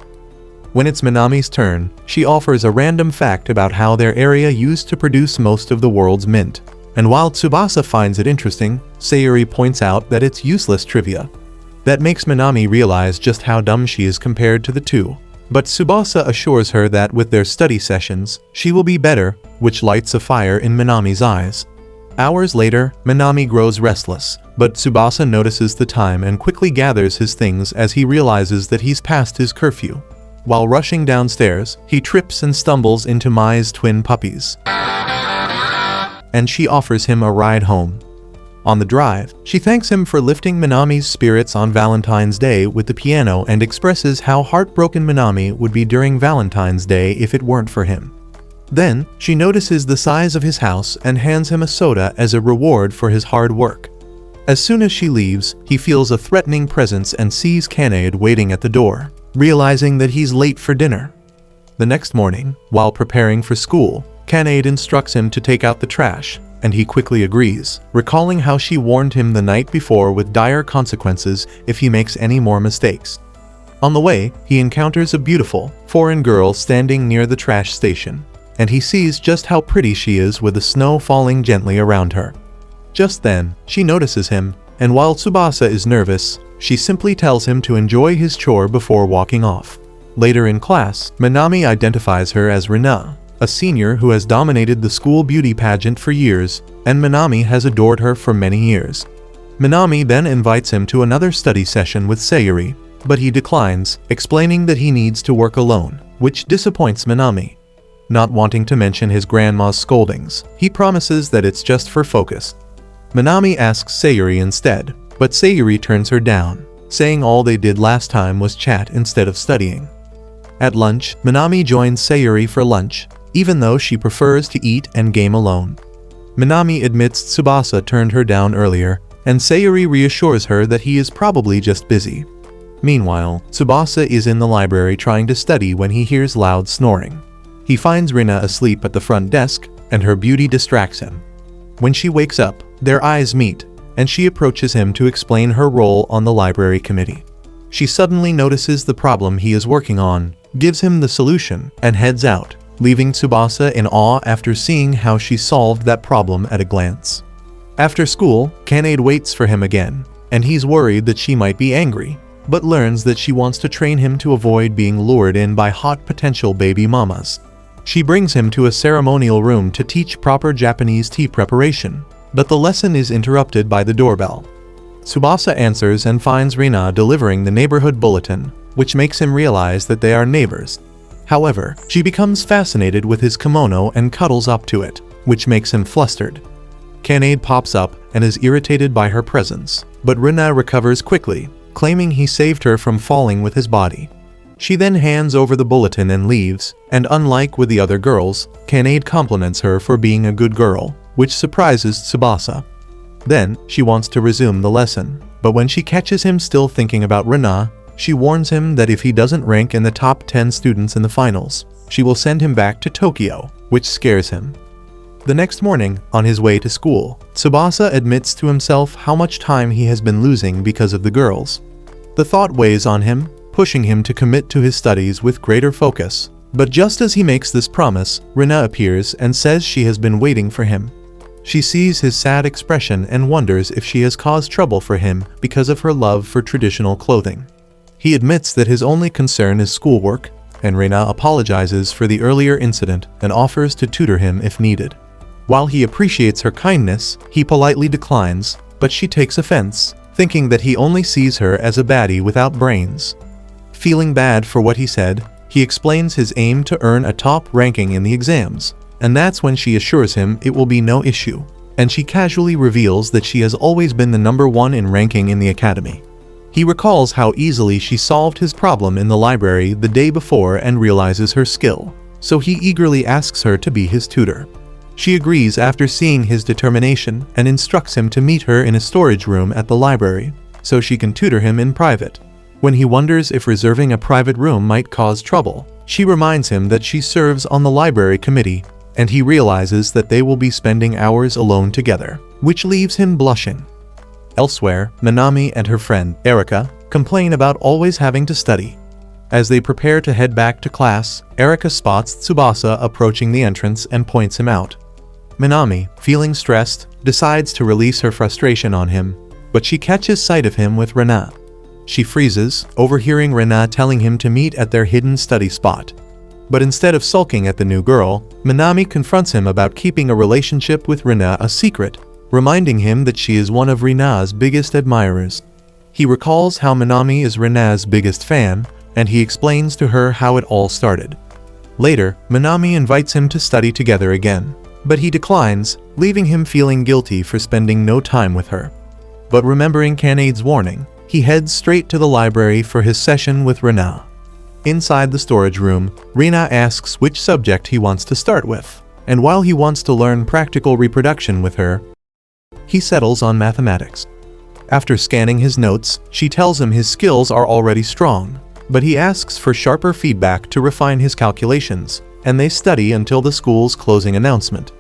When it's Minami's turn, she offers a random fact about how their area used to produce most of the world's mint. And while Subasa finds it interesting, Seori points out that it's useless trivia. That makes Minami realize just how dumb she is compared to the two. But Subasa assures her that with their study sessions, she will be better, which lights a fire in Minami's eyes. Hours later, Minami grows restless, but Subasa notices the time and quickly gathers his things as he realizes that he's past his curfew. While rushing downstairs, he trips and stumbles into Mai's twin puppies, and she offers him a ride home. On the drive, she thanks him for lifting Minami's spirits on Valentine's Day with the piano and expresses how heartbroken Minami would be during Valentine's Day if it weren't for him. Then, she notices the size of his house and hands him a soda as a reward for his hard work. As soon as she leaves, he feels a threatening presence and sees Kanade waiting at the door, realizing that he's late for dinner. The next morning, while preparing for school, Kanade instructs him to take out the trash, and he quickly agrees, recalling how she warned him the night before with dire consequences if he makes any more mistakes. On the way, he encounters a beautiful, foreign girl standing near the trash station, and he sees just how pretty she is with the snow falling gently around her. Just then, she notices him, and while Subasa is nervous, she simply tells him to enjoy his chore before walking off. Later in class, Minami identifies her as Rena, a senior who has dominated the school beauty pageant for years, and Minami has adored her for many years. Minami then invites him to another study session with Seori, but he declines, explaining that he needs to work alone, which disappoints Minami. Not wanting to mention his grandma's scoldings, he promises that it's just for focus. Minami asks Seori instead, but Seori turns her down, saying all they did last time was chat instead of studying. At lunch, Minami joins Seori for lunch, even though she prefers to eat and game alone. Minami admits Subasa turned her down earlier, and Seori reassures her that he is probably just busy. Meanwhile, Subasa is in the library trying to study when he hears loud snoring. He finds Rena asleep at the front desk, and her beauty distracts him. When she wakes up, Their eyes meet, and she approaches him to explain her role on the library committee. She suddenly notices the problem he is working on, gives him the solution, and heads out, leaving Subasa in awe after seeing how she solved that problem at a glance. After school, Kanade waits for him again, and he's worried that she might be angry, but learns that she wants to train him to avoid being lured in by hot potential baby mamas. She brings him to a ceremonial room to teach proper Japanese tea preparation, but the lesson is interrupted by the doorbell. Subasa answers and finds Rena delivering the neighborhood bulletin, which makes him realize that they are neighbors. However, she becomes fascinated with his kimono and cuddles up to it, which makes him flustered. Kanade pops up and is irritated by her presence, but Rena recovers quickly, claiming he saved her from falling with his body. She then hands over the bulletin and leaves, and unlike with the other girls, Kanade compliments her for being a good girl, which surprises Subasa. Then, she wants to resume the lesson, but when she catches him still thinking about Rena, she warns him that if he doesn't rank in the top 10 students in the finals, she will send him back to Tokyo, which scares him. The next morning, on his way to school, Subasa admits to himself how much time he has been losing because of the girls. The thought weighs on him, pushing him to commit to his studies with greater focus. But just as he makes this promise, Rena appears and says she has been waiting for him. She sees his sad expression and wonders if she has caused trouble for him because of her love for traditional clothing. He admits that his only concern is schoolwork, and Rena apologizes for the earlier incident and offers to tutor him if needed. While he appreciates her kindness, he politely declines, but she takes offense, thinking that he only sees her as a baddie without brains. Feeling bad for what he said, he explains his aim to earn a top ranking in the exams, and that's when she assures him it will be no issue, and she casually reveals that she has always been the number one in ranking in the academy. He recalls how easily she solved his problem in the library the day before and realizes her skill, so he eagerly asks her to be his tutor. She agrees after seeing his determination and instructs him to meet her in a storage room at the library, so she can tutor him in private. When he wonders if reserving a private room might cause trouble, she reminds him that she serves on the library committee, and he realizes that they will be spending hours alone together, which leaves him blushing. Elsewhere, Minami and her friend, Erika, complain about always having to study. As they prepare to head back to class, Erika spots Subasa approaching the entrance and points him out. Minami, feeling stressed, decides to release her frustration on him, but she catches sight of him with Rena. She freezes, overhearing Rena telling him to meet at their hidden study spot. But instead of sulking at the new girl, Minami confronts him about keeping a relationship with Rena a secret, reminding him that she is one of Rena's biggest admirers. He recalls how Minami is Rena's biggest fan, and he explains to her how it all started. Later, Minami invites him to study together again, but he declines, leaving him feeling guilty for spending no time with her. But remembering Kanade's warning, he heads straight to the library for his session with Rena. Inside the storage room, Rena asks which subject he wants to start with, and while he wants to learn practical reproduction with her, he settles on mathematics. After scanning his notes, she tells him his skills are already strong, but he asks for sharper feedback to refine his calculations, and they study until the school's closing announcement.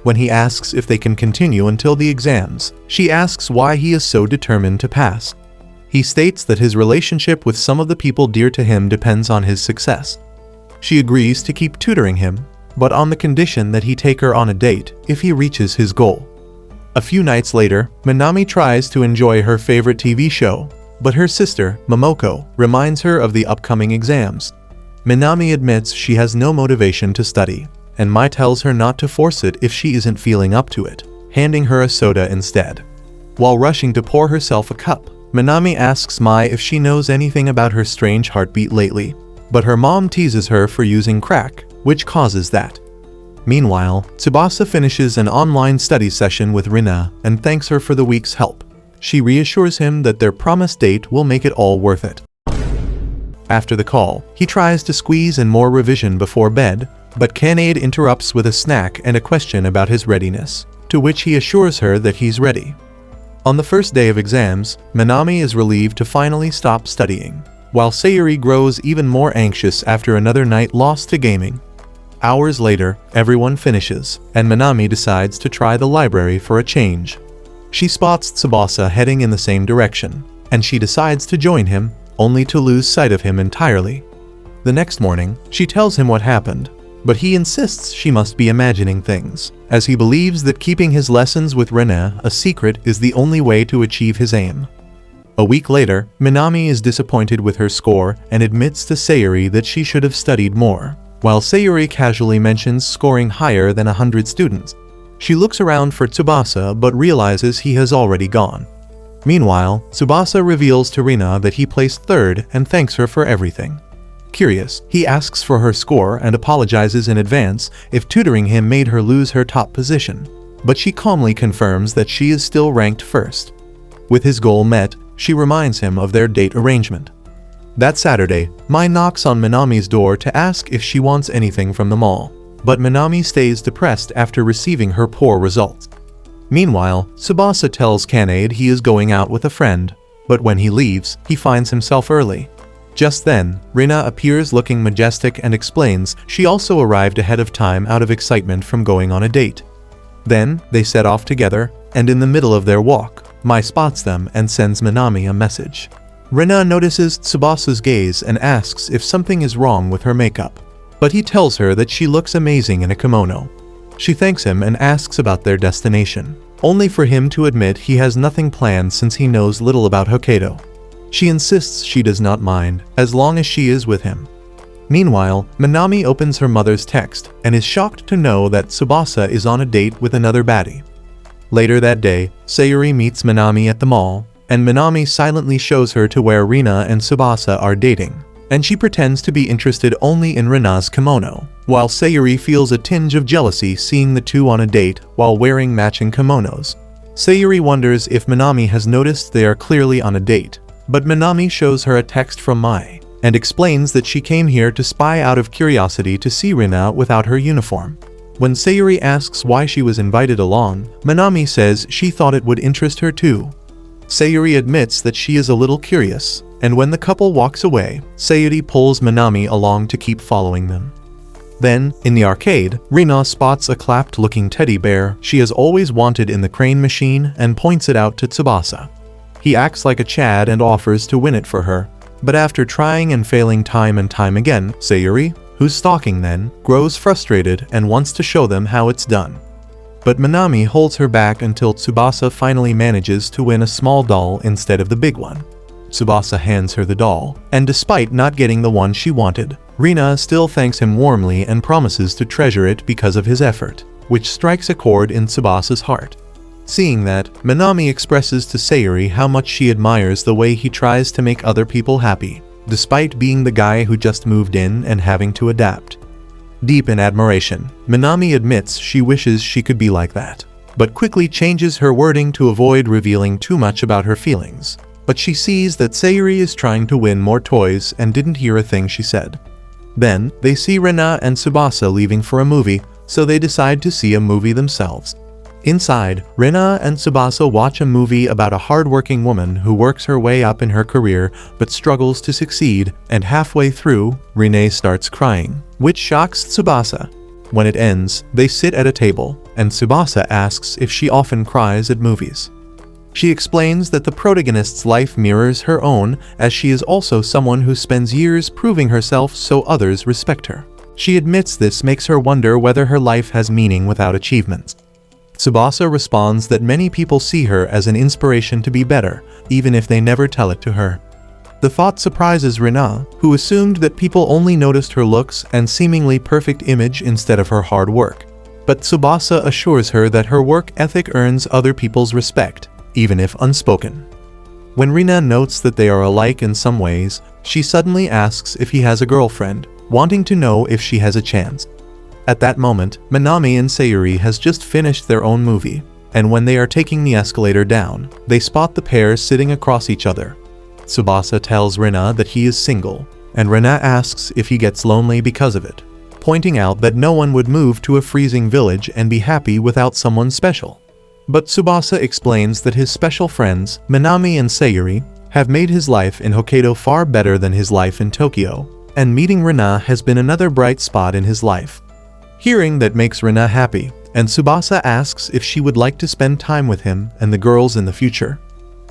When he asks if they can continue until the exams, she asks why he is so determined to pass. He states that his relationship with some of the people dear to him depends on his success. She agrees to keep tutoring him, but on the condition that he take her on a date if he reaches his goal. A few nights later, Minami tries to enjoy her favorite TV show, but her sister, Momoko, reminds her of the upcoming exams. Minami admits she has no motivation to study, and Mai tells her not to force it if she isn't feeling up to it, handing her a soda instead. While rushing to pour herself a cup, Minami asks Mai if she knows anything about her strange heartbeat lately, but her mom teases her for using crack, which causes that. Meanwhile, Subasa finishes an online study session with Rena and thanks her for the week's help. She reassures him that their promised date will make it all worth it. After the call, he tries to squeeze in more revision before bed, but Kanade interrupts with a snack and a question about his readiness, to which he assures her that he's ready. On the first day of exams, Minami is relieved to finally stop studying, while Seori grows even more anxious after another night lost to gaming. Hours later, everyone finishes, and Minami decides to try the library for a change. She spots Subasa heading in the same direction, and she decides to join him, only to lose sight of him entirely. The next morning, she tells him what happened, but he insists she must be imagining things, as he believes that keeping his lessons with Rena a secret is the only way to achieve his aim. A week later, Minami is disappointed with her score and admits to Seori that she should have studied more, while Seori casually mentions scoring higher than 100 students. She looks around for Subasa but realizes he has already gone. Meanwhile, Subasa reveals to Rena that he placed third and thanks her for everything. Curious, he asks for her score and apologizes in advance if tutoring him made her lose her top position, but she calmly confirms that she is still ranked first. With his goal met, she reminds him of their date arrangement. That Saturday, Mai knocks on Minami's door to ask if she wants anything from the mall, but Minami stays depressed after receiving her poor results. Meanwhile, Subasa tells Kanade he is going out with a friend, but when he leaves, he finds himself early. Just then, Rena appears looking majestic and explains she also arrived ahead of time out of excitement from going on a date. Then, they set off together, and in the middle of their walk, Mai spots them and sends Minami a message. Rena notices Tsubasa's gaze and asks if something is wrong with her makeup, but he tells her that she looks amazing in a kimono. She thanks him and asks about their destination, only for him to admit he has nothing planned since he knows little about Hokkaido. She insists she does not mind, as long as she is with him. Meanwhile, Minami opens her mother's text and is shocked to know that Subasa is on a date with another baddie. Later that day, Seori meets Minami at the mall, and Minami silently shows her to where Rena and Subasa are dating, and she pretends to be interested only in Rena's kimono, while Seori feels a tinge of jealousy seeing the two on a date while wearing matching kimonos. Seori wonders if Minami has noticed they are clearly on a date, but Minami shows her a text from Mai, and explains that she came here to spy out of curiosity to see Rena without her uniform. When Seori asks why she was invited along, Minami says she thought it would interest her too. Seori admits that she is a little curious, and when the couple walks away, Seori pulls Minami along to keep following them. Then, in the arcade, Rena spots a clapped-looking teddy bear she has always wanted in the crane machine and points it out to Subasa. He acts like a Chad and offers to win it for her, but after trying and failing time and time again, Seori, who's stalking then, grows frustrated and wants to show them how it's done. But Minami holds her back until Subasa finally manages to win a small doll instead of the big one. Subasa hands her the doll, and despite not getting the one she wanted, Rena still thanks him warmly and promises to treasure it because of his effort, which strikes a chord in Tsubasa's heart. Seeing that, Minami expresses to Seori how much she admires the way he tries to make other people happy, despite being the guy who just moved in and having to adapt. Deep in admiration, Minami admits she wishes she could be like that, but quickly changes her wording to avoid revealing too much about her feelings. But she sees that Seori is trying to win more toys and didn't hear a thing she said. Then, they see Rena and Subasa leaving for a movie, so they decide to see a movie themselves. Inside, Rena and Subasa watch a movie about a hardworking woman who works her way up in her career but struggles to succeed, and halfway through, Rena starts crying, which shocks Subasa. When it ends, they sit at a table, and Subasa asks if she often cries at movies. She explains that the protagonist's life mirrors her own, as she is also someone who spends years proving herself so others respect her. She admits this makes her wonder whether her life has meaning without achievements. Subasa responds that many people see her as an inspiration to be better, even if they never tell it to her. The thought surprises Rena, who assumed that people only noticed her looks and seemingly perfect image instead of her hard work. But Subasa assures her that her work ethic earns other people's respect, even if unspoken. When Rena notes that they are alike in some ways, she suddenly asks if he has a girlfriend, wanting to know if she has a chance. At that moment, Minami and Seori has just finished their own movie, and when they are taking the escalator down, they spot the pair sitting across each other. Subasa tells Rena that he is single, and Rena asks if he gets lonely because of it, pointing out that no one would move to a freezing village and be happy without someone special. But Subasa explains that his special friends, Minami and Seori, have made his life in Hokkaido far better than his life in Tokyo, and meeting Rena has been another bright spot in his life. Hearing that makes Rena happy, and Subasa asks if she would like to spend time with him and the girls in the future.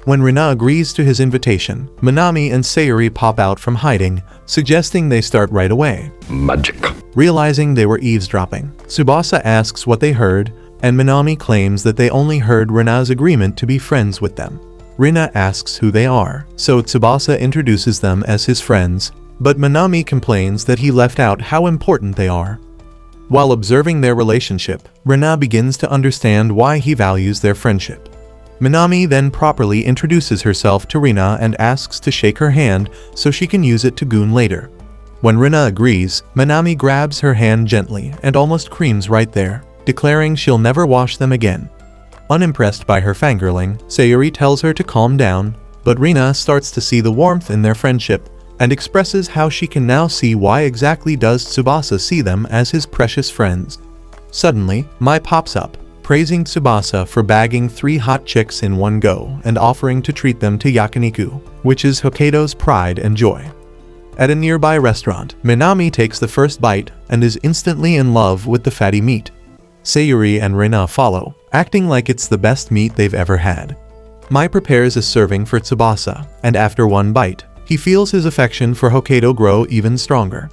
When Rena agrees to his invitation, Minami and Seori pop out from hiding, suggesting they start right away. Magic. Realizing they were eavesdropping, Subasa asks what they heard, and Minami claims that they only heard Rena's agreement to be friends with them. Rena asks who they are, so Subasa introduces them as his friends, but Minami complains that he left out how important they are. While observing their relationship, Rena begins to understand why he values their friendship. Minami then properly introduces herself to Rena and asks to shake her hand so she can use it to goon later. When Rena agrees, Minami grabs her hand gently and almost creams right there, declaring she'll never wash them again. Unimpressed by her fangirling, Seori tells her to calm down, but Rena starts to see the warmth in their friendship and expresses how she can now see why exactly does Subasa see them as his precious friends. Suddenly, Mai pops up, praising Subasa for bagging 3 hot chicks in one go and offering to treat them to yakiniku, which is Hokkaido's pride and joy. At a nearby restaurant, Minami takes the first bite and is instantly in love with the fatty meat. Seori and Rena follow, acting like it's the best meat they've ever had. Mai prepares a serving for Subasa, and after one bite, he feels his affection for Hokkaido grow even stronger.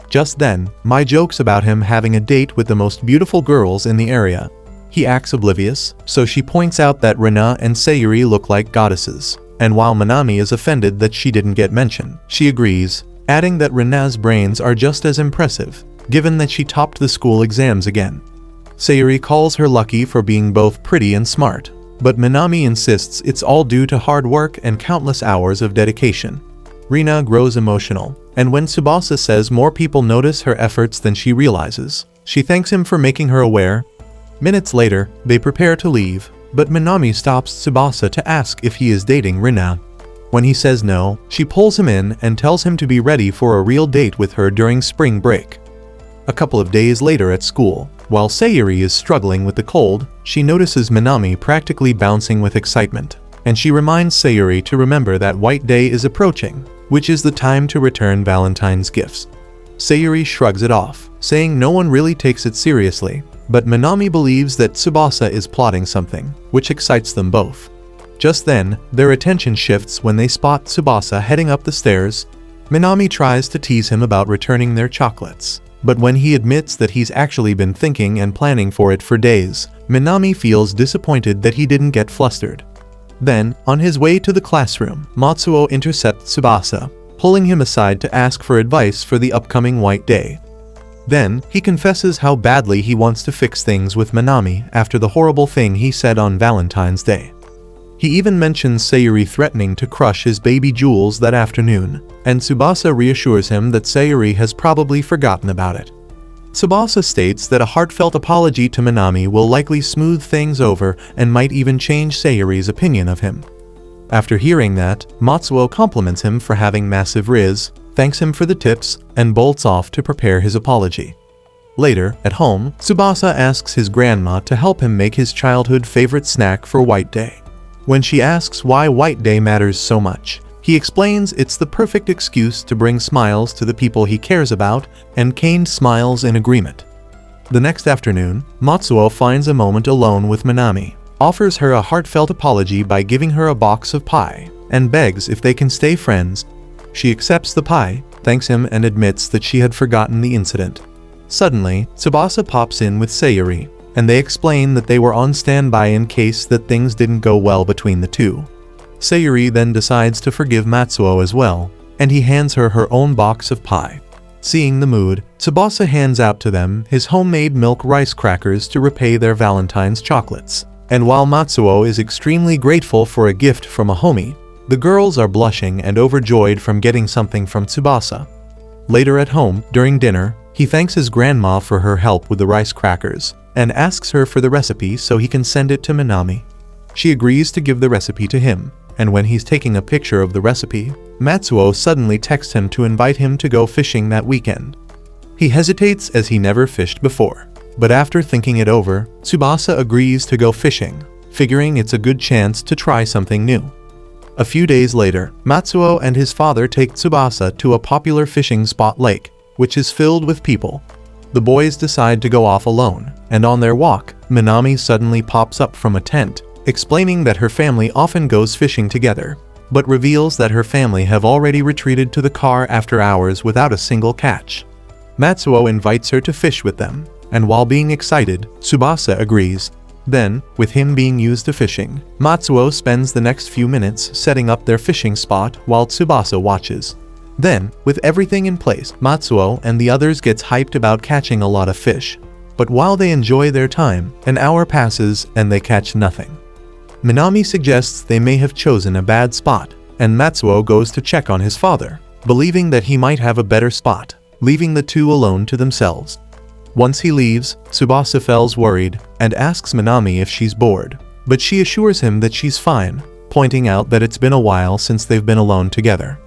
Just then, Mai jokes about him having a date with the most beautiful girls in the area. He acts oblivious, so she points out that Rena and Seori look like goddesses, and while Minami is offended that she didn't get mentioned, she agrees, adding that Rena's brains are just as impressive, given that she topped the school exams again. Seori calls her lucky for being both pretty and smart, but Minami insists it's all due to hard work and countless hours of dedication. Rena grows emotional, and when Subasa says more people notice her efforts than she realizes, she thanks him for making her aware. Minutes later, they prepare to leave, but Minami stops Subasa to ask if he is dating Rena. When he says no, she pulls him in and tells him to be ready for a real date with her during spring break. A couple of days later at school, while Seori is struggling with the cold, she notices Minami practically bouncing with excitement, and she reminds Seori to remember that White Day is approaching, which is the time to return Valentine's gifts. Seori shrugs it off, saying no one really takes it seriously, but Minami believes that Subasa is plotting something, which excites them both. Just then, their attention shifts when they spot Subasa heading up the stairs. Minami tries to tease him about returning their chocolates, but when he admits that he's actually been thinking and planning for it for days, Minami feels disappointed that he didn't get flustered. Then, on his way to the classroom, Matsuo intercepts Subasa, pulling him aside to ask for advice for the upcoming White Day. Then, he confesses how badly he wants to fix things with Minami after the horrible thing he said on Valentine's Day. He even mentions Seori threatening to crush his baby jewels that afternoon, and Subasa reassures him that Seori has probably forgotten about it. Subasa states that a heartfelt apology to Minami will likely smooth things over and might even change Seori's opinion of him. After hearing that, Matsuo compliments him for having massive riz, thanks him for the tips, and bolts off to prepare his apology. Later, at home, Subasa asks his grandma to help him make his childhood favorite snack for White Day. When she asks why White Day matters so much, he explains it's the perfect excuse to bring smiles to the people he cares about, and Kane smiles in agreement. The next afternoon, Matsuo finds a moment alone with Minami, offers her a heartfelt apology by giving her a box of pie, and begs if they can stay friends. She accepts the pie, thanks him, and admits that she had forgotten the incident. Suddenly, Subasa pops in with Seori, and they explain that they were on standby in case that things didn't go well between the two. Seori then decides to forgive Matsuo as well, and he hands her her own box of pie. Seeing the mood, Subasa hands out to them his homemade milk rice crackers to repay their Valentine's chocolates. And while Matsuo is extremely grateful for a gift from a homie, the girls are blushing and overjoyed from getting something from Subasa. Later at home, during dinner, he thanks his grandma for her help with the rice crackers, and asks her for the recipe so he can send it to Minami. She agrees to give the recipe to him, and when he's taking a picture of the recipe, Matsuo suddenly texts him to invite him to go fishing that weekend. He hesitates as he never fished before, but after thinking it over, Subasa agrees to go fishing, figuring it's a good chance to try something new. A few days later, Matsuo and his father take Subasa to a popular fishing spot lake, which is filled with people. The boys decide to go off alone, and on their walk, Minami suddenly pops up from a tent, explaining that her family often goes fishing together, but reveals that her family have already retreated to the car after hours without a single catch. Matsuo invites her to fish with them, and while being excited, Subasa agrees. Then, with him being used to fishing, Matsuo spends the next few minutes setting up their fishing spot while Subasa watches. Then, with everything in place, Matsuo and the others gets hyped about catching a lot of fish. But while they enjoy their time, an hour passes and they catch nothing. Minami suggests they may have chosen a bad spot, and Matsuo goes to check on his father, believing that he might have a better spot, leaving the two alone to themselves. Once he leaves, Subasa feels worried and asks Minami if she's bored, but she assures him that she's fine, pointing out that it's been a while since they've been alone together.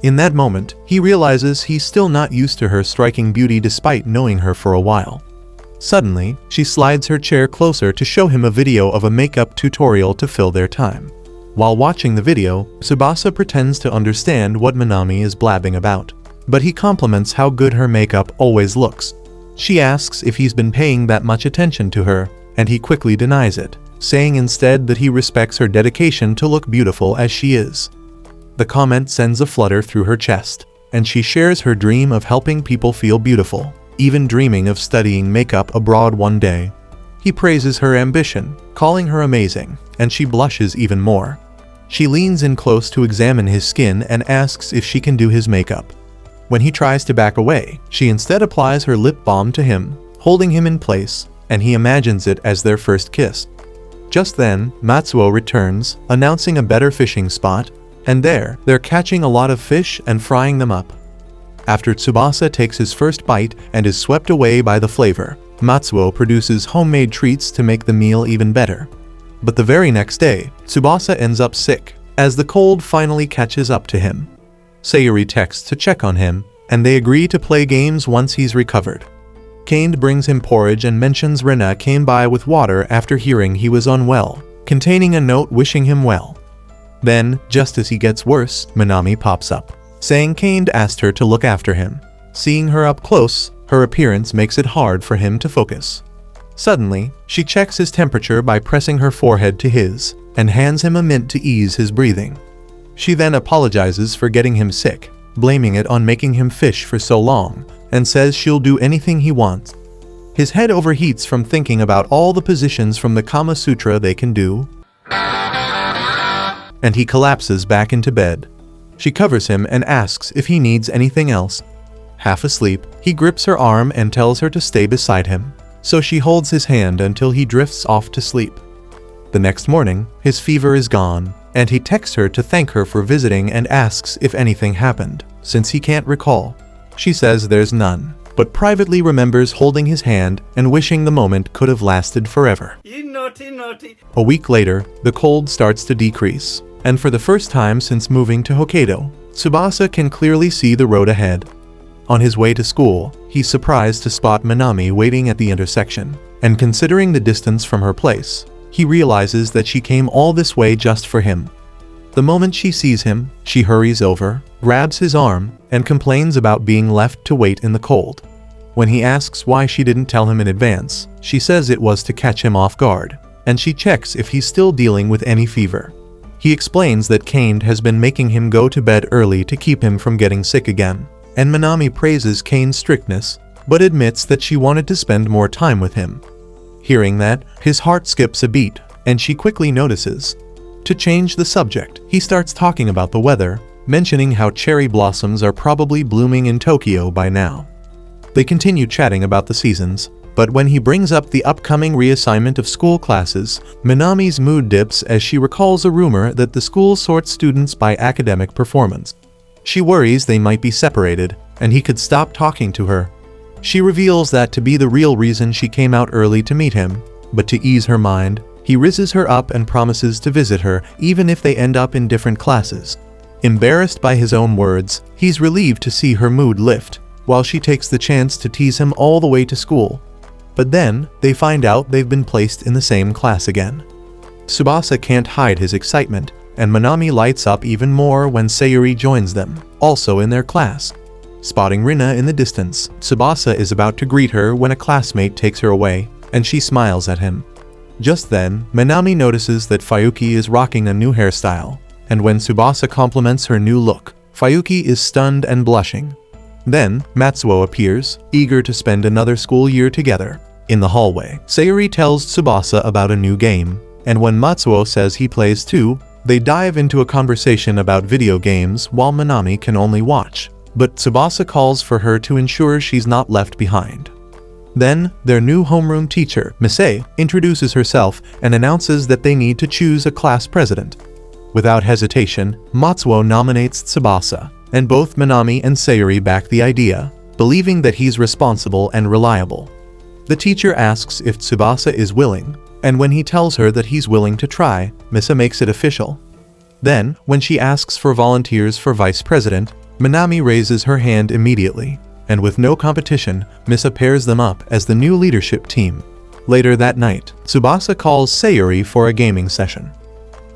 In that moment, he realizes he's still not used to her striking beauty despite knowing her for a while. Suddenly, she slides her chair closer to show him a video of a makeup tutorial to fill their time. While watching the video, Subasa pretends to understand what Minami is blabbing about, but he compliments how good her makeup always looks. She asks if he's been paying that much attention to her, and he quickly denies it, saying instead that he respects her dedication to look beautiful as she is. The comment sends a flutter through her chest, and she shares her dream of helping people feel beautiful, even dreaming of studying makeup abroad one day. He praises her ambition, calling her amazing, and she blushes even more. She leans in close to examine his skin and asks if she can do his makeup. When he tries to back away, she instead applies her lip balm to him, holding him in place, and he imagines it as their first kiss. Just then, Matsuo returns, announcing a better fishing spot, and there, they're catching a lot of fish and frying them up. After Subasa takes his first bite and is swept away by the flavor, Matsuo produces homemade treats to make the meal even better. But the very next day, Subasa ends up sick, as the cold finally catches up to him. Seori texts to check on him, and they agree to play games once he's recovered. Kane brings him porridge and mentions Rena came by with water after hearing he was unwell, containing a note wishing him well. Then, just as he gets worse, Minami pops up, saying Kane asked her to look after him. Seeing her up close, her appearance makes it hard for him to focus. Suddenly, she checks his temperature by pressing her forehead to his, and hands him a mint to ease his breathing. She then apologizes for getting him sick, blaming it on making him fish for so long, and says she'll do anything he wants. His head overheats from thinking about all the positions from the Kama Sutra they can do, and he collapses back into bed. She covers him and asks if he needs anything else. Half asleep, he grips her arm and tells her to stay beside him, so she holds his hand until he drifts off to sleep. The next morning, his fever is gone, and he texts her to thank her for visiting and asks if anything happened, since he can't recall. She says there's none, but privately remembers holding his hand and wishing the moment could have lasted forever. You naughty, naughty. A week later, the cold starts to decrease, and for the first time since moving to Hokkaido, Subasa can clearly see the road ahead. On his way to school, he's surprised to spot Minami waiting at the intersection, and considering the distance from her place, he realizes that she came all this way just for him. The moment she sees him, she hurries over, grabs his arm, and complains about being left to wait in the cold. When he asks why she didn't tell him in advance, she says it was to catch him off guard, and she checks if he's still dealing with any fever. He explains that Kane has been making him go to bed early to keep him from getting sick again, and Minami praises Kane's strictness, but admits that she wanted to spend more time with him. Hearing that, his heart skips a beat, and she quickly notices. To change the subject, he starts talking about the weather, mentioning how cherry blossoms are probably blooming in Tokyo by now. They continue chatting about the seasons, but when he brings up the upcoming reassignment of school classes, Minami's mood dips as she recalls a rumor that the school sorts students by academic performance. She worries they might be separated, and he could stop talking to her. She reveals that to be the real reason she came out early to meet him, but to ease her mind, he rizzes her up and promises to visit her even if they end up in different classes. Embarrassed by his own words, he's relieved to see her mood lift, while she takes the chance to tease him all the way to school. But then, they find out they've been placed in the same class again. Subasa can't hide his excitement, and Minami lights up even more when Seori joins them, also in their class. Spotting Rena in the distance, Subasa is about to greet her when a classmate takes her away, and she smiles at him. Just then, Minami notices that Fayuki is rocking a new hairstyle, and when Subasa compliments her new look, Fayuki is stunned and blushing. Then, Matsuo appears, eager to spend another school year together. In the hallway, Seori tells Subasa about a new game, and when Matsuo says he plays too, they dive into a conversation about video games while Minami can only watch. But Subasa calls for her to ensure she's not left behind. Then, their new homeroom teacher, Misei, introduces herself and announces that they need to choose a class president. Without hesitation, Matsuo nominates Subasa, and both Minami and Seori back the idea, believing that he's responsible and reliable. The teacher asks if Subasa is willing, and when he tells her that he's willing to try, Misa makes it official. Then, when she asks for volunteers for vice president, Minami raises her hand immediately, and with no competition, Misa pairs them up as the new leadership team. Later that night, Subasa calls Seori for a gaming session.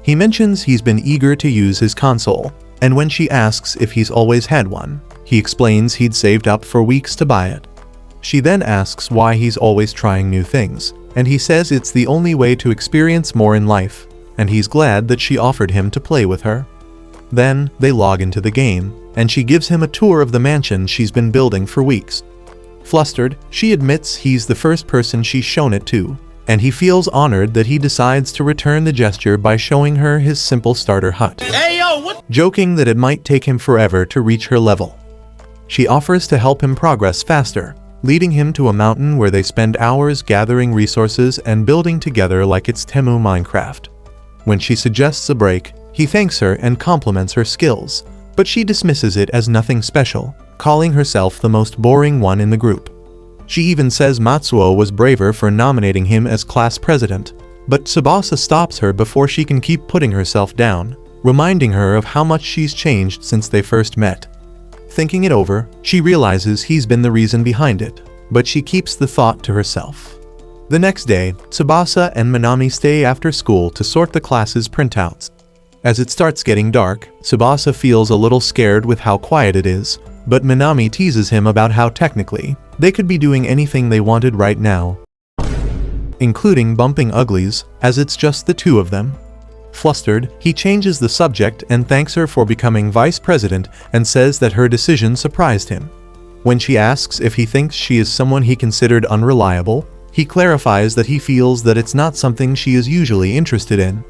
He mentions he's been eager to use his console, and when she asks if he's always had one, he explains he'd saved up for weeks to buy it. She then asks why he's always trying new things, and he says it's the only way to experience more in life, and he's glad that she offered him to play with her. Then, they log into the game, and she gives him a tour of the mansion she's been building for weeks. Flustered, she admits he's the first person she's shown it to, and he feels honored that he decides to return the gesture by showing her his simple starter hut, joking that it might take him forever to reach her level. She offers to help him progress faster, leading him to a mountain where they spend hours gathering resources and building together like it's Temu Minecraft. When she suggests a break, he thanks her and compliments her skills, but she dismisses it as nothing special, calling herself the most boring one in the group. She even says Matsuo was braver for nominating him as class president, but Subasa stops her before she can keep putting herself down, reminding her of how much she's changed since they first met. Thinking it over, she realizes he's been the reason behind it, but she keeps the thought to herself. The next day, Subasa and Minami stay after school to sort the class's printouts. As it starts getting dark, Subasa feels a little scared with how quiet it is, but Minami teases him about how technically, they could be doing anything they wanted right now, including bumping uglies, as it's just the two of them. Flustered, he changes the subject and thanks her for becoming vice president and says that her decision surprised him. When she asks if he thinks she is someone he considered unreliable, he clarifies that he feels that it's not something she is usually interested in.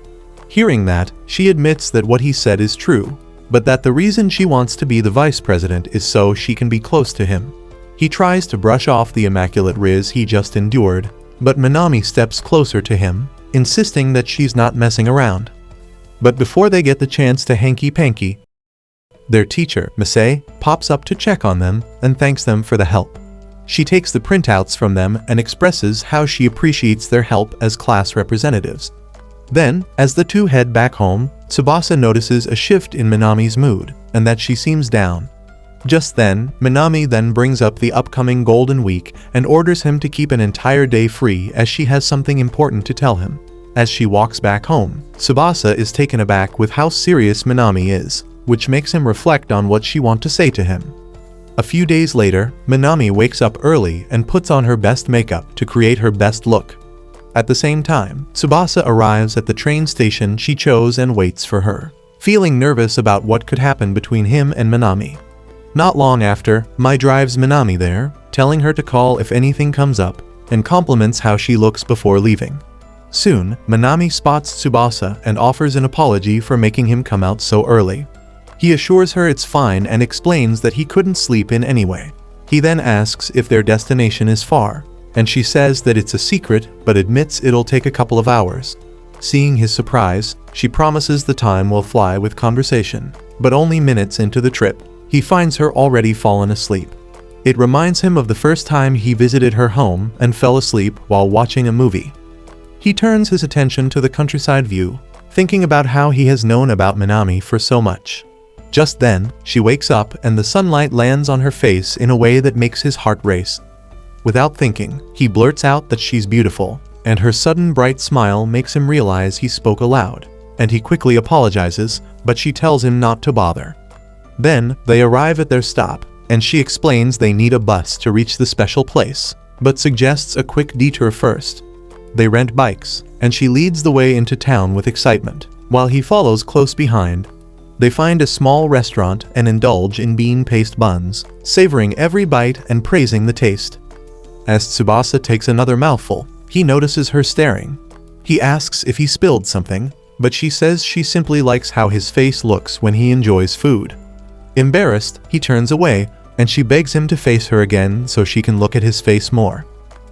Hearing that, she admits that what he said is true, but that the reason she wants to be the vice president is so she can be close to him. He tries to brush off the immaculate riz he just endured, but Minami steps closer to him, insisting that she's not messing around. But before they get the chance to hanky-panky, their teacher, Misei, pops up to check on them and thanks them for the help. She takes the printouts from them and expresses how she appreciates their help as class representatives. Then, as the two head back home, Subasa notices a shift in Minami's mood, and that she seems down. Just then, Minami then brings up the upcoming Golden Week and orders him to keep an entire day free as she has something important to tell him. As she walks back home, Subasa is taken aback with how serious Minami is, which makes him reflect on what she wants to say to him. A few days later, Minami wakes up early and puts on her best makeup to create her best look. At the same time, Subasa arrives at the train station she chose and waits for her, feeling nervous about what could happen between him and Minami. Not long after, Mai drives Minami there, telling her to call if anything comes up, and compliments how she looks before leaving. Soon, Minami spots Subasa and offers an apology for making him come out so early. He assures her it's fine and explains that he couldn't sleep in anyway. He then asks if their destination is far, and she says that it's a secret but admits it'll take a couple of hours. Seeing his surprise, she promises the time will fly with conversation, but only minutes into the trip, he finds her already fallen asleep. It reminds him of the first time he visited her home and fell asleep while watching a movie. He turns his attention to the countryside view, thinking about how he has known about Minami for so much. Just then, she wakes up and the sunlight lands on her face in a way that makes his heart race. Without thinking, he blurts out that she's beautiful, and her sudden bright smile makes him realize he spoke aloud, and he quickly apologizes, but she tells him not to bother. Then, they arrive at their stop, and she explains they need a bus to reach the special place, but suggests a quick detour first. They rent bikes, and she leads the way into town with excitement, while he follows close behind. They find a small restaurant and indulge in bean paste buns, savoring every bite and praising the taste. As Subasa takes another mouthful, he notices her staring. He asks if he spilled something, but she says she simply likes how his face looks when he enjoys food. Embarrassed, he turns away, and she begs him to face her again so she can look at his face more.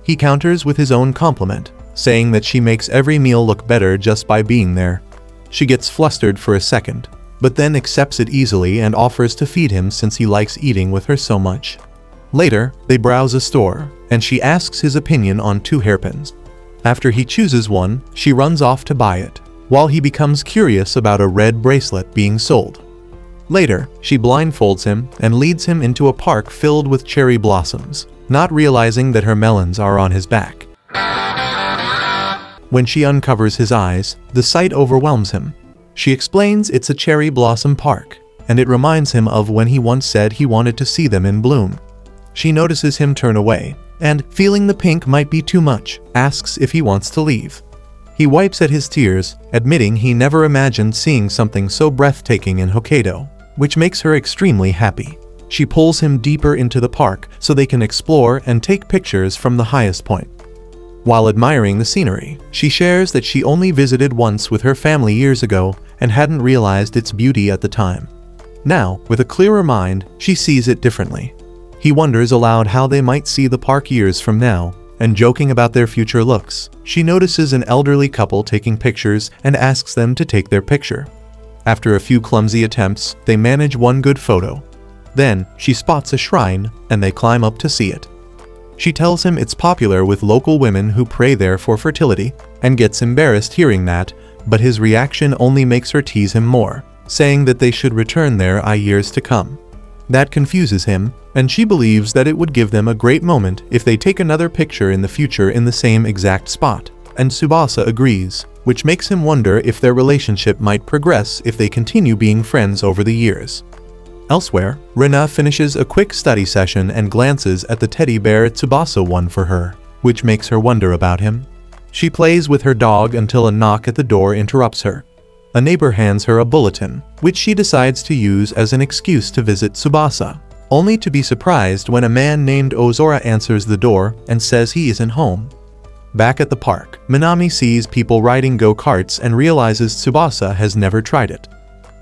He counters with his own compliment, saying that she makes every meal look better just by being there. She gets flustered for a second, but then accepts it easily and offers to feed him since he likes eating with her so much. Later, they browse a store, and she asks his opinion on 2 hairpins. After he chooses one, she runs off to buy it, while he becomes curious about a red bracelet being sold. Later, she blindfolds him and leads him into a park filled with cherry blossoms, not realizing that her melons are on his back. When she uncovers his eyes, the sight overwhelms him. She explains it's a cherry blossom park, and it reminds him of when he once said he wanted to see them in bloom. She notices him turn away, and, feeling the pink might be too much, asks if he wants to leave. He wipes at his tears, admitting he never imagined seeing something so breathtaking in Hokkaido, which makes her extremely happy. She pulls him deeper into the park so they can explore and take pictures from the highest point. While admiring the scenery, she shares that she only visited once with her family years ago and hadn't realized its beauty at the time. Now, with a clearer mind, she sees it differently. He wonders aloud how they might see the park years from now, and joking about their future looks, she notices an elderly couple taking pictures and asks them to take their picture. After a few clumsy attempts, they manage one good photo. Then, she spots a shrine, and they climb up to see it. She tells him it's popular with local women who pray there for fertility, and gets embarrassed hearing that, but his reaction only makes her tease him more, saying that they should return there years to come. That confuses him, and she believes that it would give them a great moment if they take another picture in the future in the same exact spot, and Subasa agrees, which makes him wonder if their relationship might progress if they continue being friends over the years. Elsewhere, Rena finishes a quick study session and glances at the teddy bear Subasa won for her, which makes her wonder about him. She plays with her dog until a knock at the door interrupts her. A neighbor hands her a bulletin, which she decides to use as an excuse to visit Subasa, only to be surprised when a man named Ozora answers the door and says he isn't home. Back at the park, Minami sees people riding go-karts and realizes Subasa has never tried it.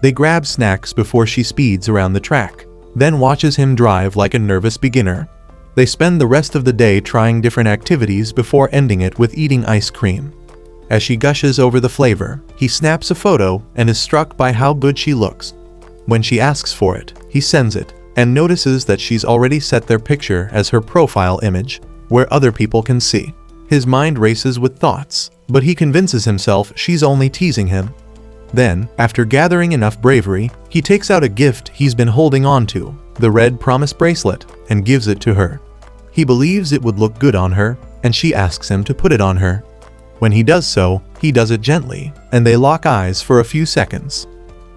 They grab snacks before she speeds around the track, then watches him drive like a nervous beginner. They spend the rest of the day trying different activities before ending it with eating ice cream. As she gushes over the flavor, he snaps a photo and is struck by how good she looks. When she asks for it, he sends it, and notices that she's already set their picture as her profile image, where other people can see. His mind races with thoughts, but he convinces himself she's only teasing him. Then, after gathering enough bravery, he takes out a gift he's been holding on to, the red promise bracelet, and gives it to her. He believes it would look good on her, and she asks him to put it on her. When he does so, he does it gently, and they lock eyes for a few seconds.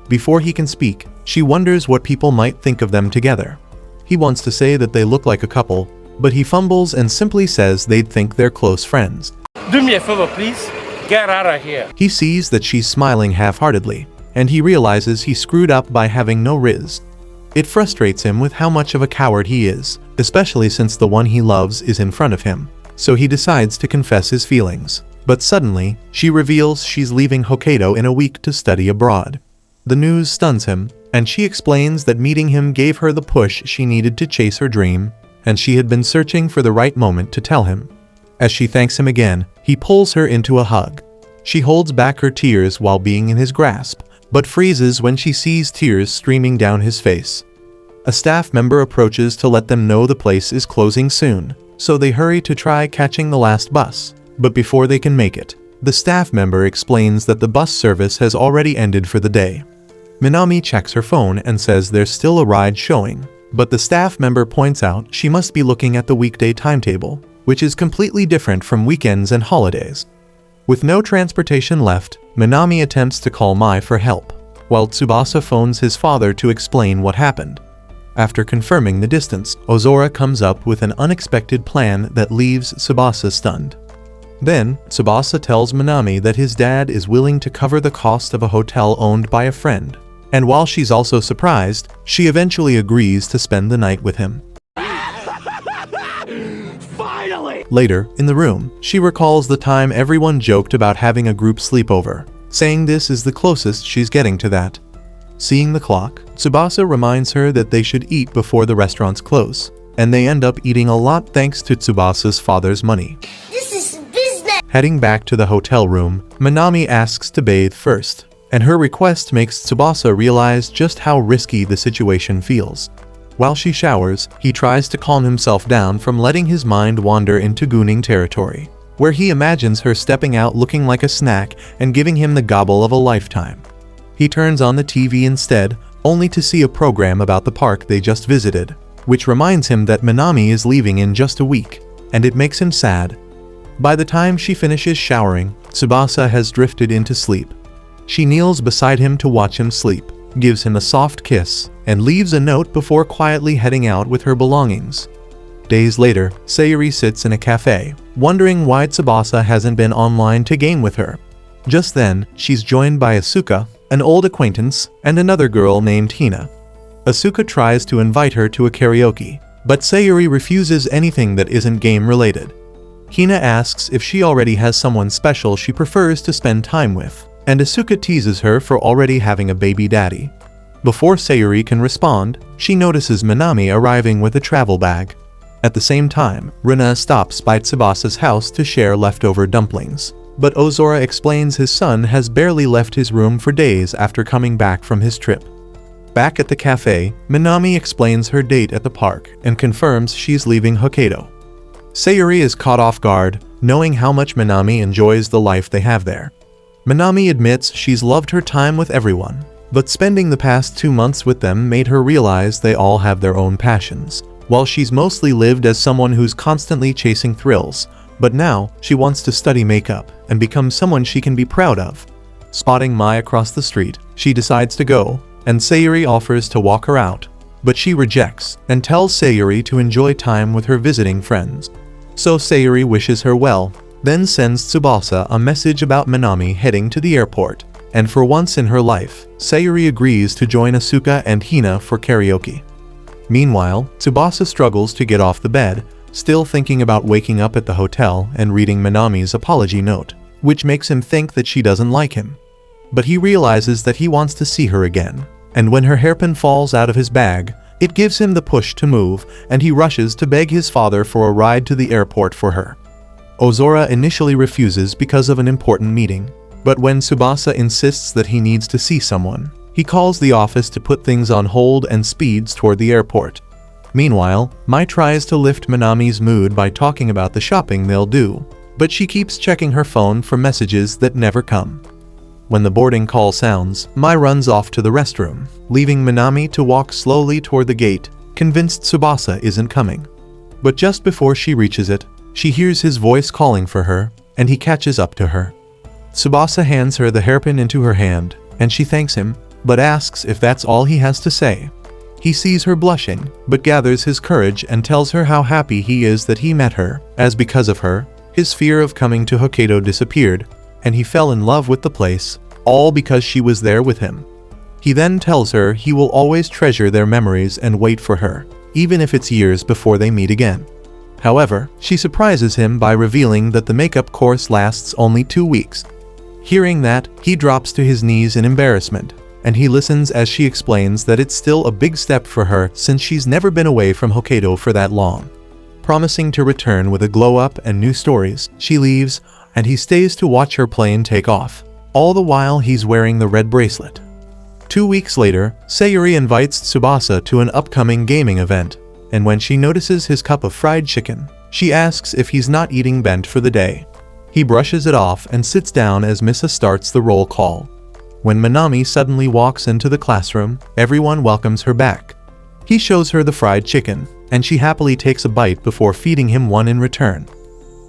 Before he can speak, she wonders what people might think of them together. He wants to say that they look like a couple, but he fumbles and simply says they'd think they're close friends. Do me a favor, please. Get out of here. He sees that she's smiling half-heartedly, and he realizes he screwed up by having no Riz. It frustrates him with how much of a coward he is, especially since the one he loves is in front of him, so he decides to confess his feelings. But suddenly, she reveals she's leaving Hokkaido in a week to study abroad. The news stuns him, and she explains that meeting him gave her the push she needed to chase her dream, and she had been searching for the right moment to tell him. As she thanks him again, he pulls her into a hug. She holds back her tears while being in his grasp, but freezes when she sees tears streaming down his face. A staff member approaches to let them know the place is closing soon, so they hurry to try catching the last bus. But before they can make it, the staff member explains that the bus service has already ended for the day. Minami checks her phone and says there's still a ride showing, but the staff member points out she must be looking at the weekday timetable, which is completely different from weekends and holidays. With no transportation left, Minami attempts to call Mai for help, while Subasa phones his father to explain what happened. After confirming the distance, Ozora comes up with an unexpected plan that leaves Subasa stunned. Then, Subasa tells Minami that his dad is willing to cover the cost of a hotel owned by a friend. And while she's also surprised, she eventually agrees to spend the night with him. Finally! Later, in the room, she recalls the time everyone joked about having a group sleepover, saying this is the closest she's getting to that. Seeing the clock, Subasa reminds her that they should eat before the restaurants close, and they end up eating a lot thanks to Tsubasa's father's money. This is business! Heading back to the hotel room, Minami asks to bathe first, and her request makes Subasa realize just how risky the situation feels. While she showers, he tries to calm himself down from letting his mind wander into gooning territory, where he imagines her stepping out looking like a snack and giving him the gobble of a lifetime. He turns on the TV instead, only to see a program about the park they just visited, which reminds him that Minami is leaving in just a week, and it makes him sad. By the time she finishes showering, Subasa has drifted into sleep. She kneels beside him to watch him sleep, gives him a soft kiss, and leaves a note before quietly heading out with her belongings. Days later, Seori sits in a cafe, wondering why Subasa hasn't been online to game with her. Just then, she's joined by Asuka, an old acquaintance, and another girl named Hina. Asuka tries to invite her to a karaoke, but Seori refuses anything that isn't game-related. Hina asks if she already has someone special she prefers to spend time with, and Asuka teases her for already having a baby daddy. Before Seori can respond, she notices Minami arriving with a travel bag. At the same time, Rena stops by Tsubasa's house to share leftover dumplings. But Ozora explains his son has barely left his room for days after coming back from his trip. Back at the cafe, Minami explains her date at the park and confirms she's leaving Hokkaido. Seori is caught off guard, knowing how much Minami enjoys the life they have there. Minami admits she's loved her time with everyone, but spending the past 2 months with them made her realize they all have their own passions, while she's mostly lived as someone who's constantly chasing thrills. But now, she wants to study makeup and become someone she can be proud of. Spotting Mai across the street, she decides to go, and Seori offers to walk her out, but she rejects and tells Seori to enjoy time with her visiting friends. So Seori wishes her well, then sends Subasa a message about Minami heading to the airport, and for once in her life, Seori agrees to join Asuka and Hina for karaoke. Meanwhile, Subasa struggles to get off the bed, still thinking about waking up at the hotel and reading Minami's apology note, which makes him think that she doesn't like him. But he realizes that he wants to see her again, and when her hairpin falls out of his bag, it gives him the push to move, and he rushes to beg his father for a ride to the airport for her. Ozora initially refuses because of an important meeting, but when Subasa insists that he needs to see someone, he calls the office to put things on hold and speeds toward the airport. Meanwhile, Mai tries to lift Minami's mood by talking about the shopping they'll do, but she keeps checking her phone for messages that never come. When the boarding call sounds, Mai runs off to the restroom, leaving Minami to walk slowly toward the gate, convinced Subasa isn't coming. But just before she reaches it, she hears his voice calling for her, and he catches up to her. Subasa hands her the hairpin into her hand, and she thanks him, but asks if that's all he has to say. He sees her blushing, but gathers his courage and tells her how happy he is that he met her, as because of her, his fear of coming to Hokkaido disappeared, and he fell in love with the place, all because she was there with him. He then tells her he will always treasure their memories and wait for her, even if it's years before they meet again. However, she surprises him by revealing that the makeup course lasts only 2 weeks. Hearing that, he drops to his knees in embarrassment, and he listens as she explains that it's still a big step for her since she's never been away from Hokkaido for that long. Promising to return with a glow-up and new stories, she leaves, and he stays to watch her plane take off. All the while he's wearing the red bracelet. 2 weeks later, Seori invites Subasa to an upcoming gaming event, and when she notices his cup of fried chicken, she asks if he's not eating bent for the day. He brushes it off and sits down as Misa starts the roll call. When Minami suddenly walks into the classroom, everyone welcomes her back. He shows her the fried chicken, and she happily takes a bite before feeding him one in return.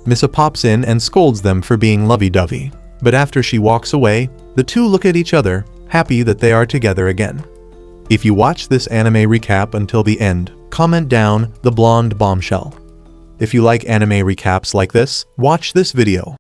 Misa pops in and scolds them for being lovey-dovey, but after she walks away, the two look at each other, happy that they are together again. If you watch this anime recap until the end, comment down the blonde bombshell. If you like anime recaps like this, watch this video.